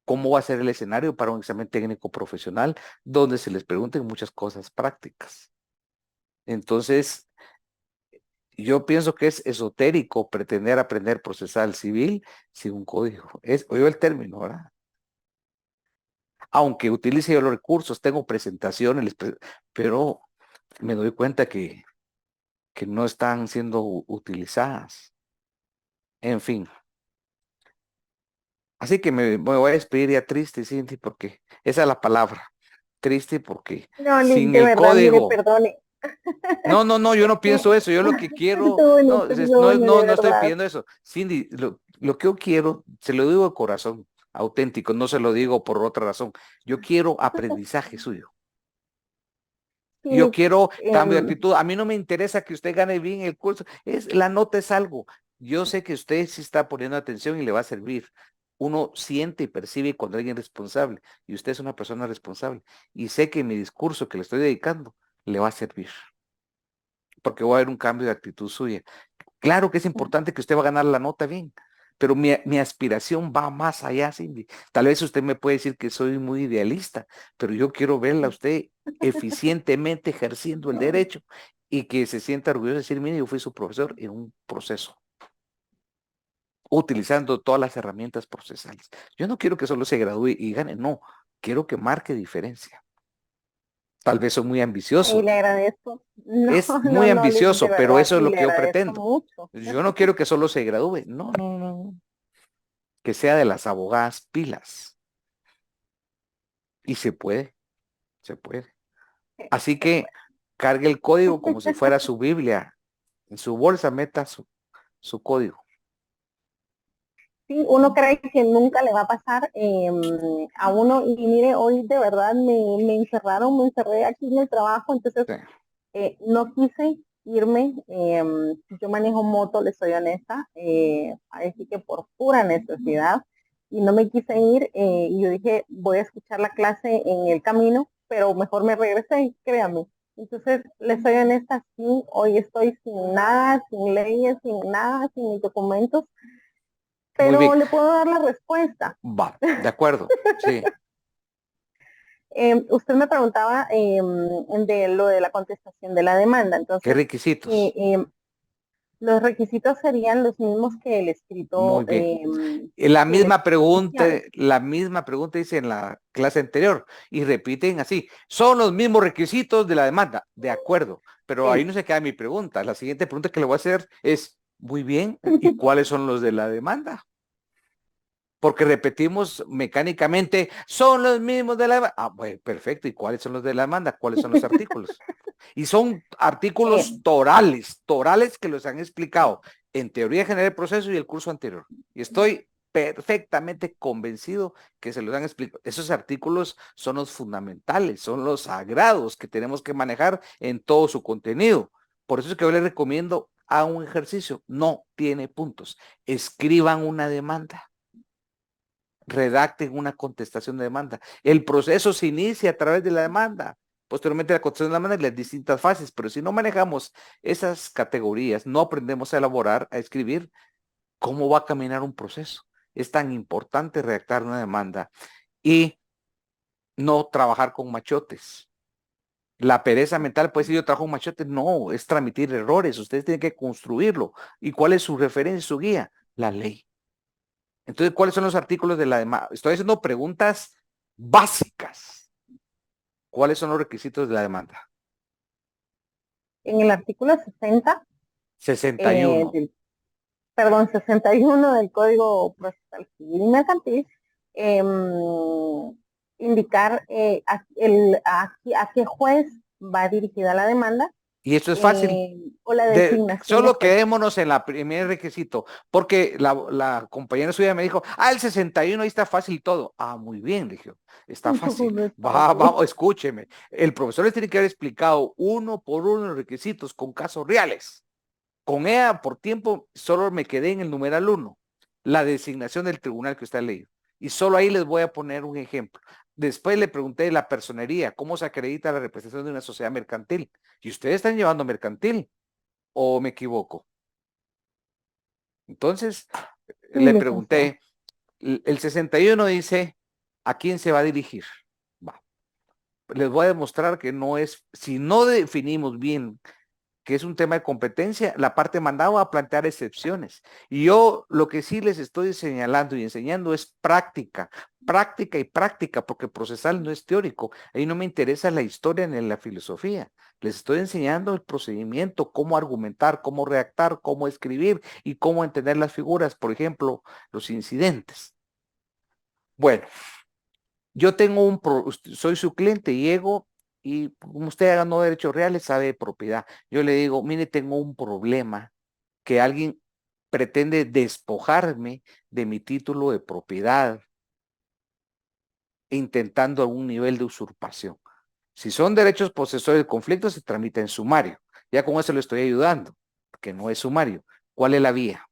cómo va a ser el escenario para un examen técnico profesional, donde se les pregunten muchas cosas prácticas. Entonces, yo pienso que es esotérico pretender aprender procesal civil sin un código. Oigo el término, ¿verdad? Aunque utilice yo los recursos, tengo presentaciones, pero me doy cuenta que no están siendo utilizadas. En fin. Así que me voy a despedir ya triste, Cindy, porque esa es la palabra. Triste porque No, Nick, sin de el verdad, mire, código. perdone. No, yo no pienso eso. Yo lo que quiero, Perdone, no, perdone, de no estoy verdad. pidiendo eso. Cindy, lo que yo quiero, se lo digo de corazón, auténtico, no se lo digo por otra razón. Yo quiero aprendizaje suyo. Sí, Yo Nick, quiero cambio de actitud. A mí no me interesa que usted gane bien el curso. La nota es algo. Yo sé que usted sí está poniendo atención y le va a servir. Uno siente y percibe cuando alguien es responsable. Y usted es una persona responsable. Y sé que mi discurso que le estoy dedicando le va a servir. Porque va a haber un cambio de actitud suya. Claro que es importante que usted va a ganar la nota bien, pero mi aspiración va más allá, Cindy. Tal vez usted me puede decir que soy muy idealista, pero yo quiero verla a usted eficientemente ejerciendo el derecho y que se sienta orgulloso de decir, mire, yo fui su profesor en un proceso, utilizando todas las herramientas procesales. Yo no quiero que solo se gradúe y gane, no, quiero que marque diferencia. Tal vez soy muy y ambicioso, le agradezco. No, es no, muy no, Nick, de ambicioso, pero verdad, eso es y lo le que yo agradezco pretendo. mucho. Yo no quiero que solo se gradúe, no. Que sea de las abogadas pilas. Y se puede, se puede. Así Se que puede. cargue el código como si fuera su Biblia. En su bolsa meta su código. Sí, uno cree que nunca le va a pasar a uno y mire, hoy de verdad me encerraron, me encerré aquí en el trabajo, entonces Sí. no quise irme, yo manejo moto, le soy honesta, así que por pura necesidad, y no me quise ir, y yo dije, voy a escuchar la clase en el camino, pero mejor me regresé, créame. Entonces, le soy honesta, sí, hoy estoy sin nada, sin leyes, sin nada, sin mis documentos, Muy pero bien. le puedo dar la respuesta. Va, de acuerdo. Sí. Usted me preguntaba de lo de la contestación de la demanda, ¿Qué entonces requisitos? los requisitos serían los mismos que el Muy escrito bien. que la exposición. La misma pregunta hice en la clase anterior y repiten así. Son los mismos requisitos de la demanda. De acuerdo. Pero ahí Sí. no se queda mi pregunta. La siguiente pregunta que le voy a hacer es, muy bien, ¿y cuáles son los de la demanda? porque repetimos mecánicamente, son los mismos de la demanda. Ah, bueno, perfecto. ¿Y cuáles son los de la demanda? ¿Cuáles son los artículos? Y son artículos torales que los han explicado en Teoría General del Proceso y el curso anterior. Y estoy perfectamente convencido que se los han explicado. Esos artículos son los fundamentales, son los sagrados que tenemos que manejar en todo su contenido. Por eso es que yo les recomiendo a un ejercicio. No tiene puntos. Escriban una demanda. Redacten una contestación de demanda. El proceso se inicia a través de la demanda. Posteriormente la contestación de la demanda y las distintas fases. Pero si no manejamos esas categorías, no aprendemos a elaborar, a escribir, ¿cómo va a caminar un proceso? Es tan importante redactar una demanda y no trabajar con machotes. La pereza mental puede decir yo trabajo con machotes. No, es transmitir errores. Ustedes tienen que construirlo. ¿Y cuál es su referencia, su guía? La ley. Entonces, ¿cuáles son los artículos de la demanda? Estoy haciendo preguntas básicas. ¿Cuáles son los requisitos de la demanda? En el artículo 60, 61. 61 del Código Procesal Civil y Mercantil, indicar a qué juez va dirigida la demanda. Y esto es fácil. O la designación. Solo quedémonos en el primer requisito, porque la compañera suya me dijo, el 61, ahí está fácil todo. Muy bien, dije, está fácil. Vamos, escúcheme. El profesor les tiene que haber explicado uno por uno los requisitos con casos reales. Con ella, por tiempo, solo me quedé en el numeral 1, la designación del tribunal que usted ha leído. Y solo ahí les voy a poner un ejemplo. Después le pregunté de la personería, ¿cómo se acredita la representación de una sociedad mercantil? ¿Y ustedes están llevando mercantil? ¿O me equivoco? Entonces, le pregunté, el 61 dice, ¿a quién se va a dirigir? Les voy a demostrar que no es, si no definimos bien que es un tema de competencia, la parte mandada va a plantear excepciones. Y yo lo que sí les estoy señalando y enseñando es práctica, práctica y práctica, porque procesal no es teórico. Ahí no me interesa la historia ni la filosofía. Les estoy enseñando el procedimiento, cómo argumentar, cómo redactar, cómo escribir y cómo entender las figuras, por ejemplo, los incidentes. Bueno, yo tengo soy su cliente, llego y como usted ganó derechos reales, sabe de propiedad. Yo le digo, mire, tengo un problema que alguien pretende despojarme de mi título de propiedad, intentando algún nivel de usurpación. Si son derechos posesorios de conflicto, se tramita en sumario. Ya con eso le estoy ayudando, que no es sumario. ¿Cuál es la vía?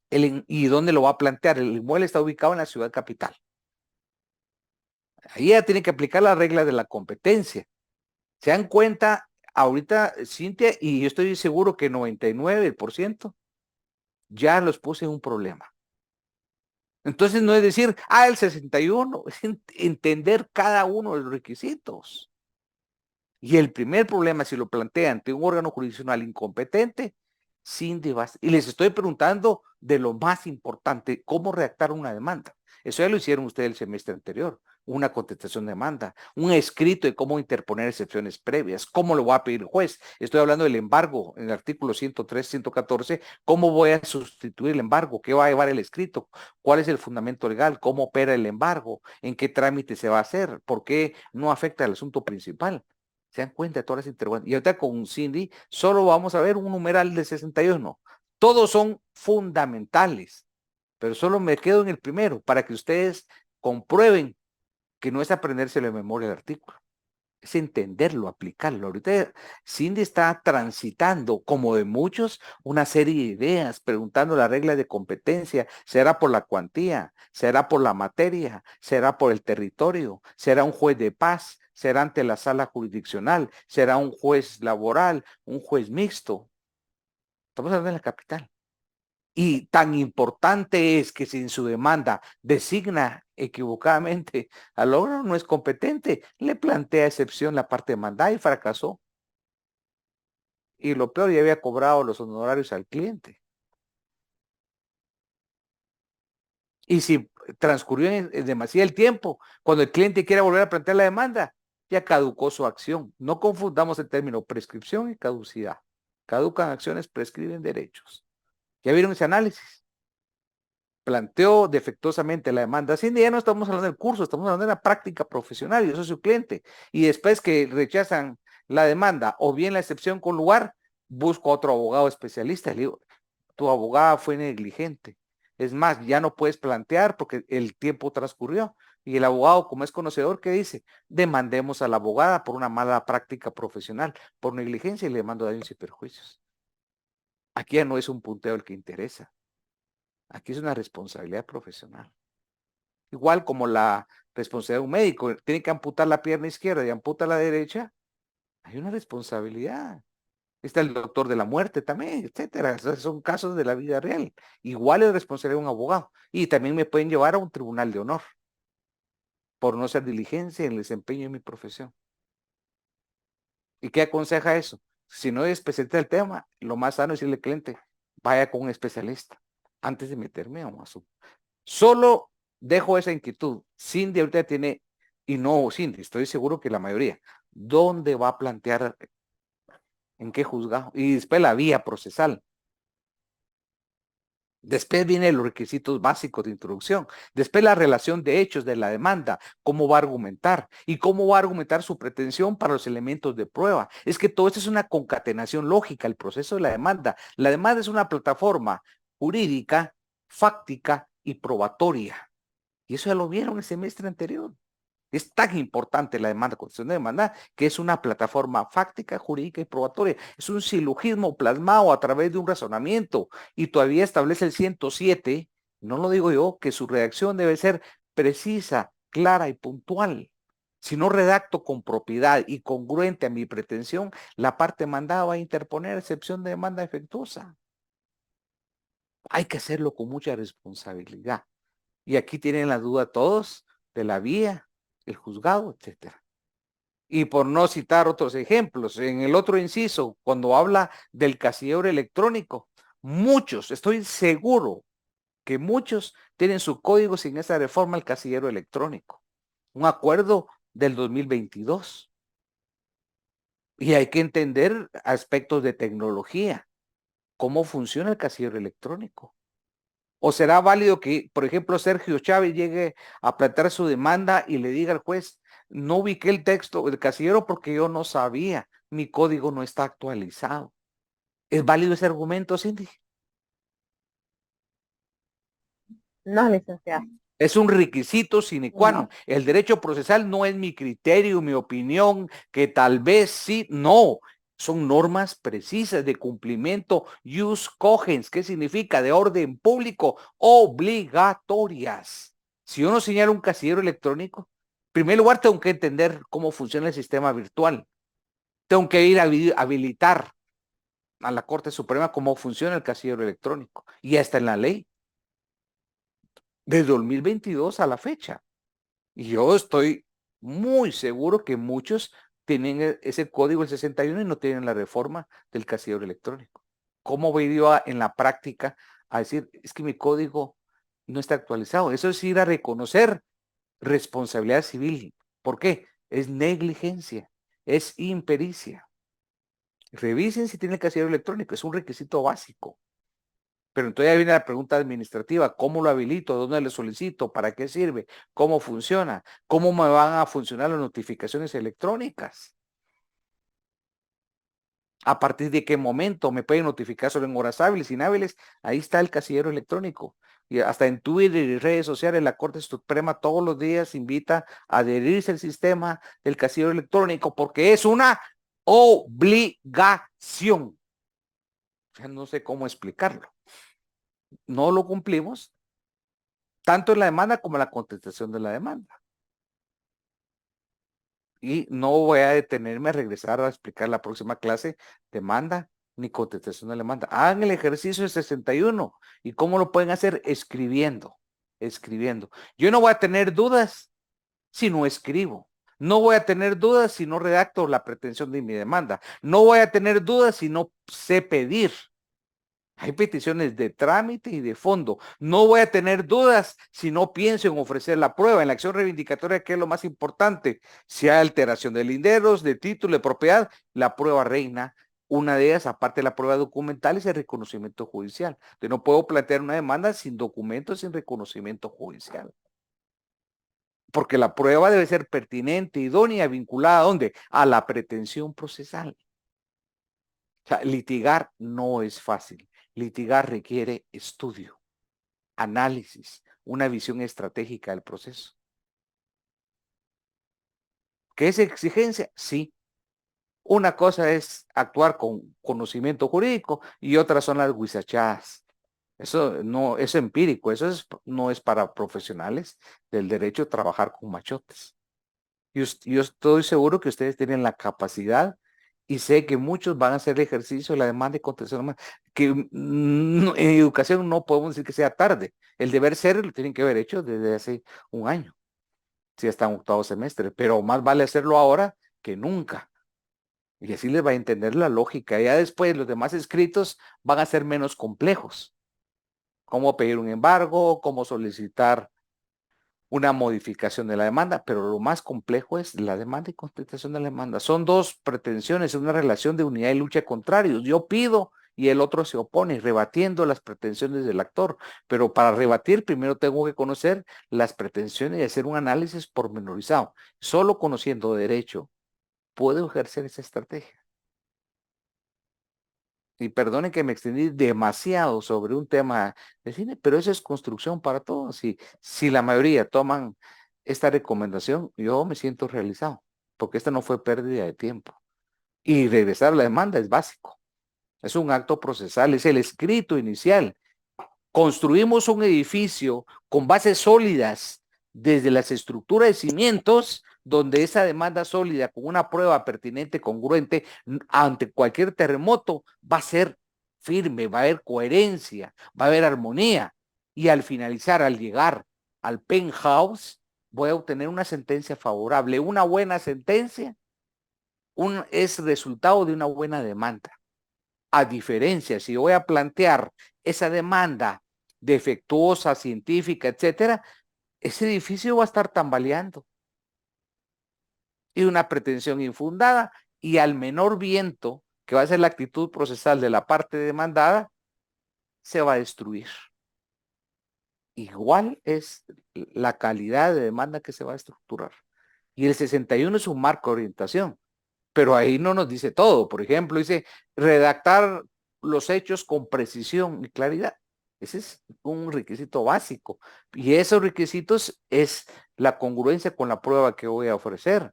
¿Y dónde lo va a plantear? El inmueble está ubicado en la ciudad capital. Ahí ya tiene que aplicar las reglas de la competencia. Se dan cuenta, ahorita, Cintia, y yo estoy seguro que 99% ya los puse en un problema. Entonces no es decir, el 61, es entender cada uno de los requisitos. Y el primer problema, si lo plantea ante un órgano jurisdiccional incompetente, y les estoy preguntando de lo más importante, cómo redactar una demanda. Eso ya lo hicieron ustedes el semestre anterior, una contestación de demanda, un escrito de cómo interponer excepciones previas, cómo lo va a pedir el juez. Estoy hablando del embargo en el artículo 103, 114, cómo voy a sustituir el embargo, qué va a llevar el escrito, cuál es el fundamento legal, cómo opera el embargo, en qué trámite se va a hacer, por qué no afecta al asunto principal. Se dan cuenta de todas las interrogantes. Y ahorita con Cindy solo vamos a ver un numeral de 61. Todos son fundamentales, pero solo me quedo en el primero para que ustedes comprueben que no es aprenderse de memoria el artículo, es entenderlo, aplicarlo. Ahorita Cindy está transitando, como de muchos, una serie de ideas, preguntando las reglas de competencia. ¿Será por la cuantía? ¿Será por la materia? ¿Será por el territorio? ¿Será un juez de paz? ¿Será ante la sala jurisdiccional? ¿Será un juez laboral? ¿Un juez mixto? Estamos hablando de la capital. Y tan importante es que si en su demanda designa equivocadamente al órgano no es competente, le plantea excepción la parte demandada y fracasó. Y lo peor, ya había cobrado los honorarios al cliente. Y si transcurrió en demasiado el tiempo, cuando el cliente quiera volver a plantear la demanda, ya caducó su acción. No confundamos el término prescripción y caducidad. Caducan acciones, prescriben derechos. ¿Ya vieron ese análisis? planteó defectuosamente la demanda ascendida, ya no estamos hablando del curso, estamos hablando de la práctica profesional, y yo soy su cliente, y después que rechazan la demanda o bien la excepción con lugar, busco a otro abogado especialista, le digo, tu abogada fue negligente, es más, ya no puedes plantear porque el tiempo transcurrió, y el abogado, como es conocedor, ¿qué dice? Demandemos a la abogada por una mala práctica profesional, por negligencia, y le demando daños y perjuicios. Aquí ya no es un punteo el que interesa. Aquí es una responsabilidad profesional. Igual como la responsabilidad de un médico, tiene que amputar la pierna izquierda y amputa la derecha, hay una responsabilidad. Está el doctor de la muerte también, etcétera. Esos son casos de la vida real. Igual es responsabilidad de un abogado. Y también me pueden llevar a un tribunal de honor por no hacer diligencia en el desempeño de mi profesión. ¿Y qué aconseja eso? Si no es especialista del tema, lo más sano es decirle al cliente, vaya con un especialista antes de meterme a un asunto. Solo dejo esa inquietud. Cindy ahorita tiene, y no Cindy, estoy seguro que la mayoría, ¿dónde va a plantear, en qué juzgado? Y después la vía procesal. Después vienen los requisitos básicos de introducción. Después la relación de hechos de la demanda, cómo va a argumentar y cómo va a argumentar su pretensión para los elementos de prueba. Es que todo esto es una concatenación lógica, el proceso de la demanda. La demanda es una plataforma jurídica, fáctica y probatoria. Y eso ya lo vieron el semestre anterior. Es tan importante la demanda, constitución de demanda, que es una plataforma fáctica, jurídica y probatoria. Es un silogismo plasmado a través de un razonamiento y todavía establece el 107, no lo digo yo, que su redacción debe ser precisa, clara y puntual. Si no redacto con propiedad y congruente a mi pretensión, la parte mandada va a interponer excepción de demanda efectuosa. Hay que hacerlo con mucha responsabilidad. Y aquí tienen la duda todos de la vía, el juzgado, etcétera. Y por no citar otros ejemplos, en el otro inciso, cuando habla del casillero electrónico, muchos, estoy seguro que muchos tienen su código sin esa reforma al casillero electrónico. Un acuerdo del 2022. Y hay que entender aspectos de tecnología, cómo funciona el casillero electrónico. ¿O será válido que, por ejemplo, Sergio Chávez llegue a plantear su demanda y le diga al juez, no ubiqué el texto del casillero porque yo no sabía, mi código no está actualizado? ¿Es válido ese argumento, Cindy? No, licenciado. Es un requisito sine qua non. No. El derecho procesal no es mi criterio, mi opinión, que tal vez sí, no. Son normas precisas de cumplimiento jus cogens, ¿qué significa? De orden público, obligatorias. Si yo no señalo un casillero electrónico, en primer lugar tengo que entender cómo funciona el sistema virtual. Tengo que ir a habilitar a la Corte Suprema cómo funciona el casillero electrónico. Y ya está en la ley. De 2022 a la fecha. Y yo estoy muy seguro que muchos tienen ese código el 61 y no tienen la reforma del casillero electrónico. ¿Cómo voy yo en la práctica a decir, es que mi código no está actualizado? Eso es ir a reconocer responsabilidad civil. ¿Por qué? Es negligencia, es impericia. Revisen si tiene el casillero electrónico, es un requisito básico. Pero entonces ya viene la pregunta administrativa, ¿cómo lo habilito? ¿Dónde le solicito? ¿Para qué sirve? ¿Cómo funciona? ¿Cómo me van a funcionar las notificaciones electrónicas? ¿A partir de qué momento me pueden notificar solo en horas hábiles, inhábiles? Ahí está el casillero electrónico. Y hasta en Twitter y redes sociales, la Corte Suprema todos los días invita a adherirse al sistema del casillero electrónico porque es una obligación. O sea, no sé cómo explicarlo. No lo cumplimos, tanto en la demanda como en la contestación de la demanda. Y no voy a detenerme a regresar a explicar la próxima clase demanda ni contestación de la demanda. Hagan el ejercicio de 61. ¿Y cómo lo pueden hacer? Escribiendo, escribiendo. Yo no voy a tener dudas si no escribo. No voy a tener dudas si no redacto la pretensión de mi demanda. No voy a tener dudas si no sé pedir. Hay peticiones de trámite y de fondo. No voy a tener dudas si no pienso en ofrecer la prueba. En la acción reivindicatoria, ¿qué es lo más importante? Si hay alteración de linderos, de título, de propiedad, la prueba reina Una de ellas, aparte de la prueba documental, es el reconocimiento judicial. Yo no puedo plantear una demanda sin documentos, sin reconocimiento judicial. Porque la prueba debe ser pertinente, idónea, vinculada ¿a dónde? A la pretensión procesal. O sea, litigar no es fácil. Litigar requiere estudio, análisis, una visión estratégica del proceso. ¿Qué es exigencia? Sí. Una cosa es actuar con conocimiento jurídico y otras son las guisachadas. Eso no es empírico, no es para profesionales del derecho trabajar con machotes. Yo estoy seguro que ustedes tienen la capacidad y sé que muchos van a hacer el ejercicio de la demanda y contención, que en educación no podemos decir que sea tarde. El deber ser lo tienen que haber hecho desde hace un año, si está en octavo semestre, pero más vale hacerlo ahora que nunca. Y así les va a entender la lógica. Ya después los demás escritos van a ser menos complejos. Cómo pedir un embargo, cómo solicitar una modificación de la demanda, pero lo más complejo es la demanda y contestación de la demanda. Son dos pretensiones, es una relación de unidad y lucha contrarios. Yo pido y el otro se opone, rebatiendo las pretensiones del actor. Pero para rebatir, primero tengo que conocer las pretensiones y hacer un análisis pormenorizado. Solo conociendo derecho puedo ejercer esa estrategia. Y perdone que me extendí demasiado sobre un tema de cine, pero eso es construcción para todos. Y si la mayoría toman esta recomendación, yo me siento realizado, porque esta no fue pérdida de tiempo. Y regresar a la demanda es básico. Es un acto procesal, es el escrito inicial. Construimos un edificio con bases sólidas desde las estructuras de cimientos, donde esa demanda sólida con una prueba pertinente, congruente, ante cualquier terremoto, va a ser firme, va a haber coherencia, va a haber armonía. Y al finalizar, al llegar al penthouse, voy a obtener una sentencia favorable. Una buena sentencia es resultado de una buena demanda. A diferencia, si voy a plantear esa demanda defectuosa, científica, etcétera, ese edificio va a estar tambaleando. Y una pretensión infundada, y al menor viento, que va a ser la actitud procesal de la parte demandada, se va a destruir. Igual es la calidad de demanda que se va a estructurar. Y el 61 es un marco de orientación, pero ahí no nos dice todo. Por ejemplo, dice redactar los hechos con precisión y claridad. Ese es un requisito básico. Y esos requisitos es la congruencia con la prueba que voy a ofrecer.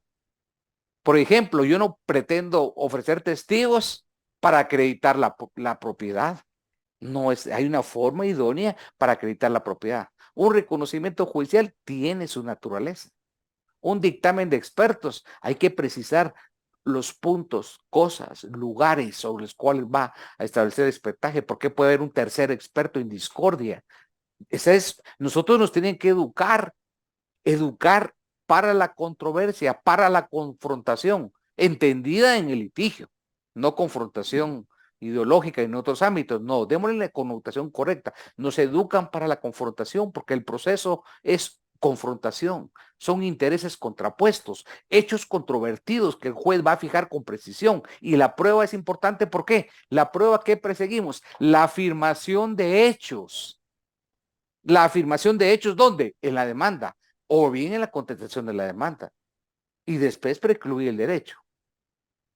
Por ejemplo, yo no pretendo ofrecer testigos para acreditar la propiedad. No es, hay una forma idónea para acreditar la propiedad. Un reconocimiento judicial tiene su naturaleza. Un dictamen de expertos, hay que precisar los puntos, cosas, lugares sobre los cuales va a establecer espectaje, porque puede haber un tercer experto en discordia. Nosotros nos tienen que educar para la controversia, para la confrontación, entendida en el litigio, no confrontación ideológica en otros ámbitos, no, démosle la connotación correcta. Nos educan para la confrontación porque el proceso es confrontación, son intereses contrapuestos, hechos controvertidos que el juez va a fijar con precisión y la prueba es importante. ¿Por qué? La prueba que perseguimos, la afirmación de hechos. La afirmación de hechos, ¿dónde? En la demanda o bien en la contestación de la demanda y después precluir el derecho.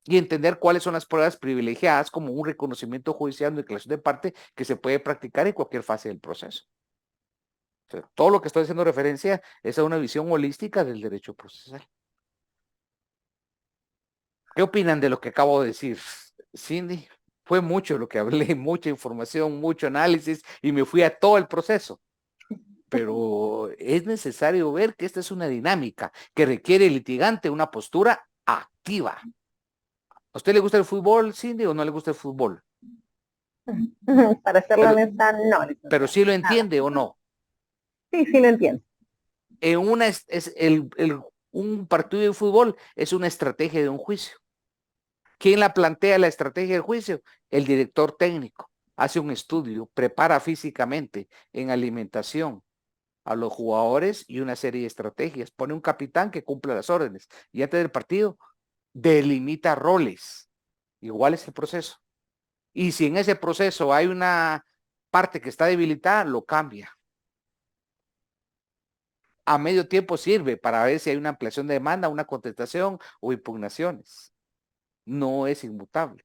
Y entender cuáles son las pruebas privilegiadas como un reconocimiento judicial de declaración de parte que se puede practicar en cualquier fase del proceso. O sea, todo lo que estoy haciendo referencia es a una visión holística del derecho procesal. ¿Qué opinan de lo que acabo de decir, Cindy? Fue mucho lo que hablé, mucha información, mucho análisis y me fui a todo el proceso. Pero es necesario ver que esta es una dinámica que requiere el litigante una postura activa. ¿A usted le gusta el fútbol, Cindy, o no le gusta el fútbol? Para ser honesta, no. Pero sí lo entiende o no. Sí, sí lo entiendo. Un partido de fútbol es una estrategia de un juicio. ¿Quién la plantea la estrategia del juicio? El director técnico. Hace un estudio, prepara físicamente en alimentación a los jugadores y una serie de estrategias. Pone un capitán que cumpla las órdenes y antes del partido delimita roles igual es el proceso. Y si en ese proceso hay una parte que está debilitada, lo cambia. A medio tiempo sirve para ver si hay una ampliación de demanda, una contestación o impugnaciones. No es inmutable.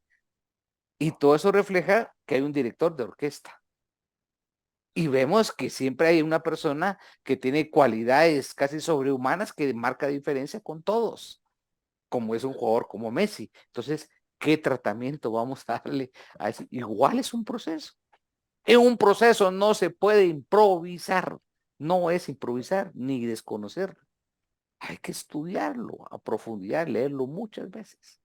Y todo eso refleja que hay un director de orquesta. Y vemos que siempre hay una persona que tiene cualidades casi sobrehumanas que marca diferencia con todos, como es un jugador como Messi. Entonces, ¿qué tratamiento vamos a darle a eso? Igual es un proceso. En un proceso no se puede improvisar. No es improvisar ni desconocerlo. Hay que estudiarlo a profundidad, leerlo muchas veces.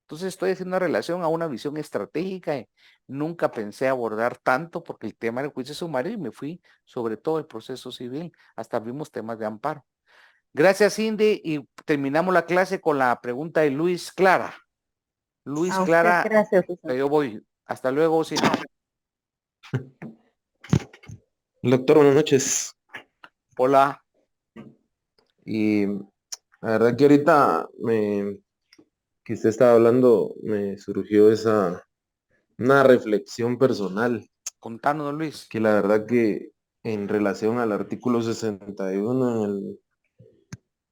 Entonces estoy haciendo una relación a una visión estratégica y nunca pensé abordar tanto porque el tema del juicio sumario y me fui sobre todo el proceso civil, hasta vimos temas de amparo. Gracias, Cindy, y terminamos la clase con la pregunta de Luis Clara. Luis A usted, Clara, gracias, Susana. yo voy. Hasta luego, Cindy. Doctor, buenas noches. Hola. Y la verdad que ahorita que usted estaba hablando, me surgió una reflexión personal, Contanos, Luis. que la verdad que en relación al artículo 61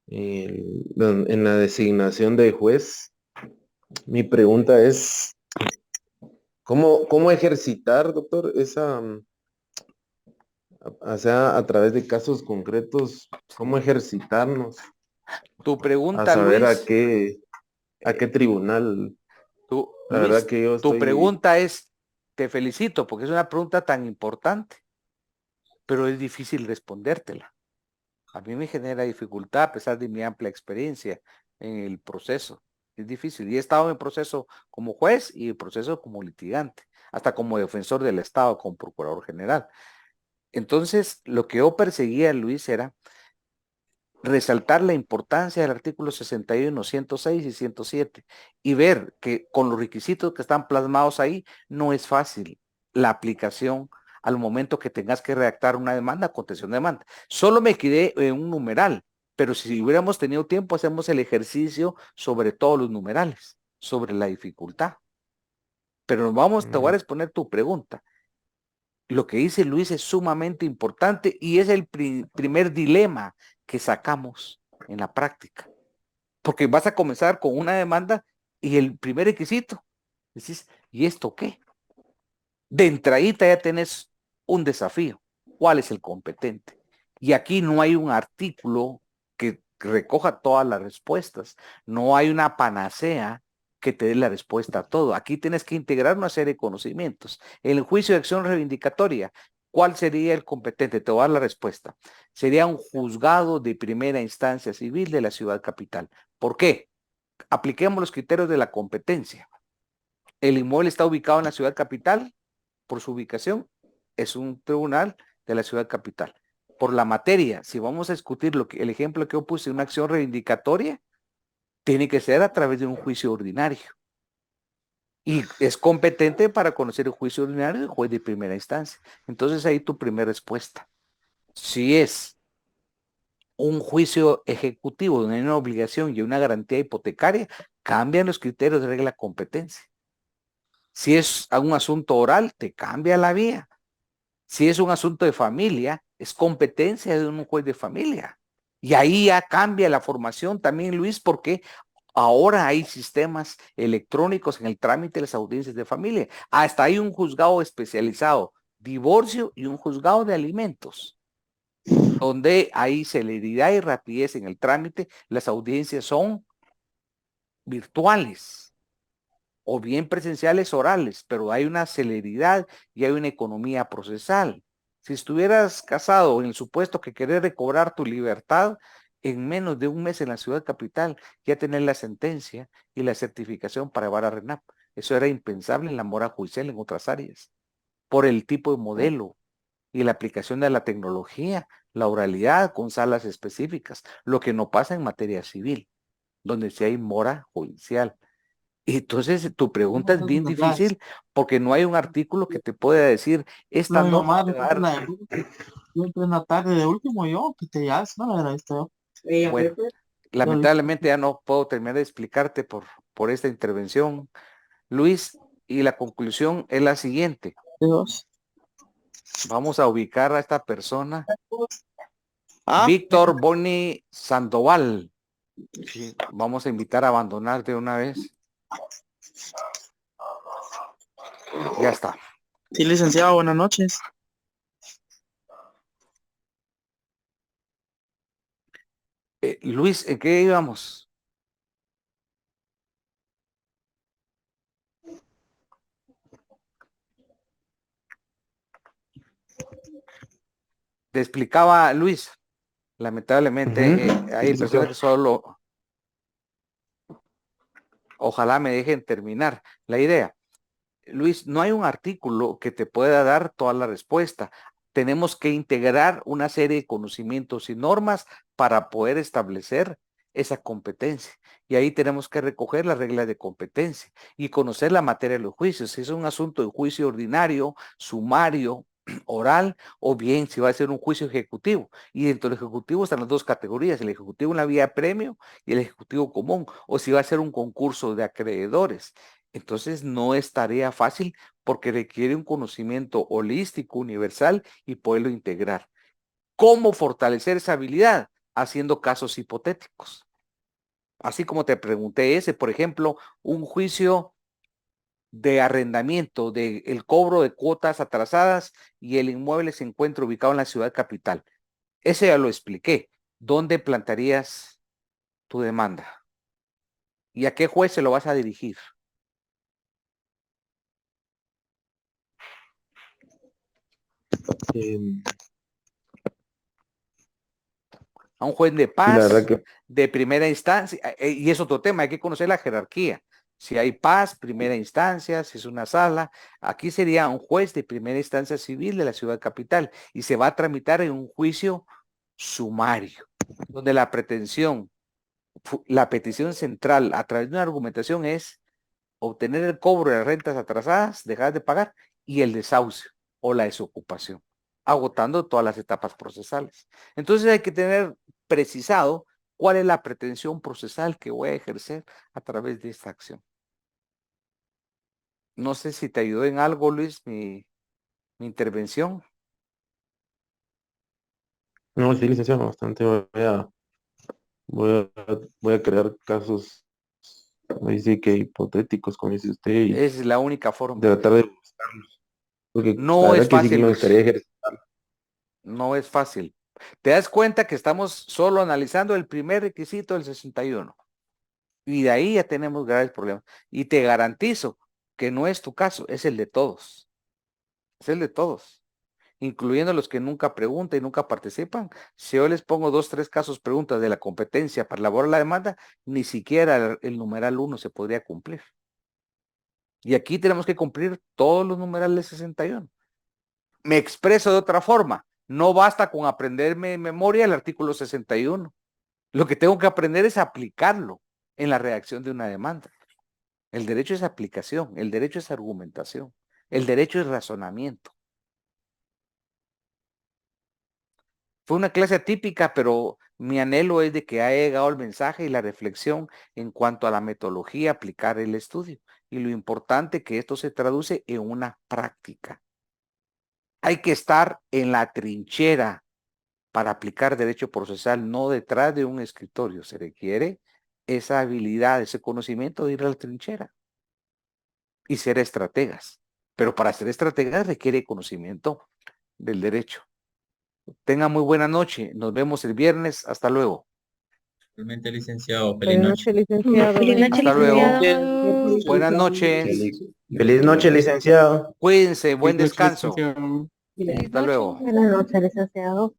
en la designación de juez, mi pregunta es, ¿cómo ejercitar, doctor, o sea, a través de casos concretos, cómo ejercitarnos Tu a pregunta, saber Luis, a qué tribunal? La verdad Luis, que yo tu estoy... pregunta es, te felicito porque es una pregunta tan importante, pero es difícil respondértela. A mí me genera dificultad a pesar de mi amplia experiencia en el proceso. Es difícil. Y he estado en el proceso como juez y el proceso como litigante, hasta como defensor del Estado, como procurador general. Entonces, lo que yo perseguía, Luis, era resaltar la importancia del artículo 61, 106 y 107 y ver que con los requisitos que están plasmados ahí no es fácil la aplicación al momento que tengas que redactar una demanda, contención de demanda. Solo me quedé en un numeral, pero si hubiéramos tenido tiempo hacemos el ejercicio sobre todos los numerales, sobre la dificultad. Pero te voy a responder tu pregunta. Lo que dice Luis es sumamente importante y es el primer dilema que sacamos en la práctica. Porque vas a comenzar con una demanda y el primer requisito, decís, ¿y esto qué? De entradita ya tenés un desafío. ¿Cuál es el competente? Y aquí no hay un artículo que recoja todas las respuestas. No hay una panacea que te dé la respuesta a todo. Aquí tienes que integrar una serie de conocimientos. En el juicio de acción reivindicatoria, ¿cuál sería el competente? Te voy a dar la respuesta. Sería un juzgado de primera instancia civil de la ciudad capital. ¿Por qué? Apliquemos los criterios de la competencia. El inmueble está ubicado en la ciudad capital, por su ubicación, es un tribunal de la ciudad capital. Por la materia, si vamos a discutir el ejemplo que yo puse, una acción reivindicatoria, tiene que ser a través de un juicio ordinario. Y es competente para conocer el juicio ordinario del juez de primera instancia. Entonces ahí tu primera respuesta. Si es un juicio ejecutivo donde hay una obligación y una garantía hipotecaria, cambian los criterios de regla de competencia. Si es un asunto oral, te cambia la vía. Si es un asunto de familia, es competencia de un juez de familia. Y ahí ya cambia la formación también, Luis, porque ahora hay sistemas electrónicos en el trámite de las audiencias de familia. Hasta hay un juzgado especializado, divorcio y un juzgado de alimentos, donde hay celeridad y rapidez en el trámite. Las audiencias son virtuales o bien presenciales orales, pero hay una celeridad y hay una economía procesal. Si estuvieras casado en el supuesto que querés recobrar tu libertad, en menos de un mes en la ciudad capital, ya tenés la sentencia y la certificación para llevar a RENAP. Eso era impensable en la mora judicial en otras áreas, por el tipo de modelo y la aplicación de la tecnología, la oralidad con salas específicas, lo que no pasa en materia civil, donde sí hay mora judicial. Y entonces tu pregunta es bien difícil porque no hay un artículo que te pueda decir, esta Mi norma mamá te va a repite dar. siempre en la tarde de último yo, que te ya no era esto. Bueno, lamentablemente ya no puedo terminar de explicarte por esta intervención. Luis, y la conclusión es la siguiente. Vamos a ubicar a esta persona. Víctor Boni Sandoval. Sí, vamos a invitar a abandonar de una vez. Ya está. Sí, licenciado, buenas noches. Luis, ¿en qué íbamos? Te explicaba Luis. Lamentablemente hay personas que solo... Ojalá me dejen terminar la idea. Luis, no hay un artículo que te pueda dar toda la respuesta. Tenemos que integrar una serie de conocimientos y normas para poder establecer esa competencia. Y ahí tenemos que recoger las reglas de competencia y conocer la materia de los juicios. Si es un asunto de juicio ordinario, sumario, oral, o bien si va a ser un juicio ejecutivo. Y dentro del ejecutivo están las dos categorías, el ejecutivo en la vía de premio y el ejecutivo común, o si va a ser un concurso de acreedores. Entonces no es tarea fácil porque requiere un conocimiento holístico, universal y poderlo integrar. ¿Cómo fortalecer esa habilidad? Haciendo casos hipotéticos. Así como te pregunté ese, por ejemplo, un juicio de arrendamiento, de el cobro de cuotas atrasadas y el inmueble se encuentra ubicado en la ciudad capital. Ese ya lo expliqué. ¿Dónde plantarías tu demanda? ¿Y a qué juez se lo vas a dirigir? A un juez de paz, de primera instancia, y es otro tema, hay que conocer la jerarquía. Si hay paz, primera instancia, si es una sala, aquí sería un juez de primera instancia civil de la ciudad capital y se va a tramitar en un juicio sumario, donde la petición central a través de una argumentación es obtener el cobro de las rentas atrasadas, dejar de pagar, y el desahucio o la desocupación, agotando todas las etapas procesales. Entonces hay que tener precisado cuál es la pretensión procesal que voy a ejercer a través de esta acción. No sé si te ayudó en algo, Luis, mi intervención. No, sí, licenciado, bastante. Voy a crear casos, ahí sí que hipotéticos, como dice usted, y Es la única forma. tratar de buscarlos. Porque la No es verdad que sí que fácil, me Luis. gustaría ejercitarlo. No es fácil. Te das cuenta que estamos solo analizando el primer requisito del 61. Y de ahí ya tenemos graves problemas. Y te garantizo que no es tu caso, es el de todos. Es el de todos. Incluyendo los que nunca preguntan y nunca participan. Si yo les pongo 2, 3 casos preguntas de la competencia para elaborar la demanda, ni siquiera el numeral 1 se podría cumplir. Y aquí tenemos que cumplir todos los numerales 61. Me expreso de otra forma. No basta con aprenderme de memoria el artículo 61. Lo que tengo que aprender es aplicarlo en la redacción de una demanda. El derecho es aplicación, el derecho es argumentación, el derecho es razonamiento. Fue una clase atípica, pero mi anhelo es de que haya llegado el mensaje y la reflexión en cuanto a la metodología, aplicar el estudio. Y lo importante que esto se traduce en una práctica. Hay que estar en la trinchera para aplicar derecho procesal, no detrás de un escritorio. Se requiere esa habilidad, ese conocimiento de ir a la trinchera y ser estrategas. Pero para ser estrategas requiere conocimiento del derecho. Tenga muy buena noche. Nos vemos el viernes. Hasta luego. Realmente, licenciado. Feliz Buenas noche. noches, licenciado. Feliz noche, Hasta luego. licenciado. Buenas noches. Feliz noche, licenciado. Cuídense. Buen Buenas noches, descanso. licenciado. Hasta luego. Buenas noches, licenciado.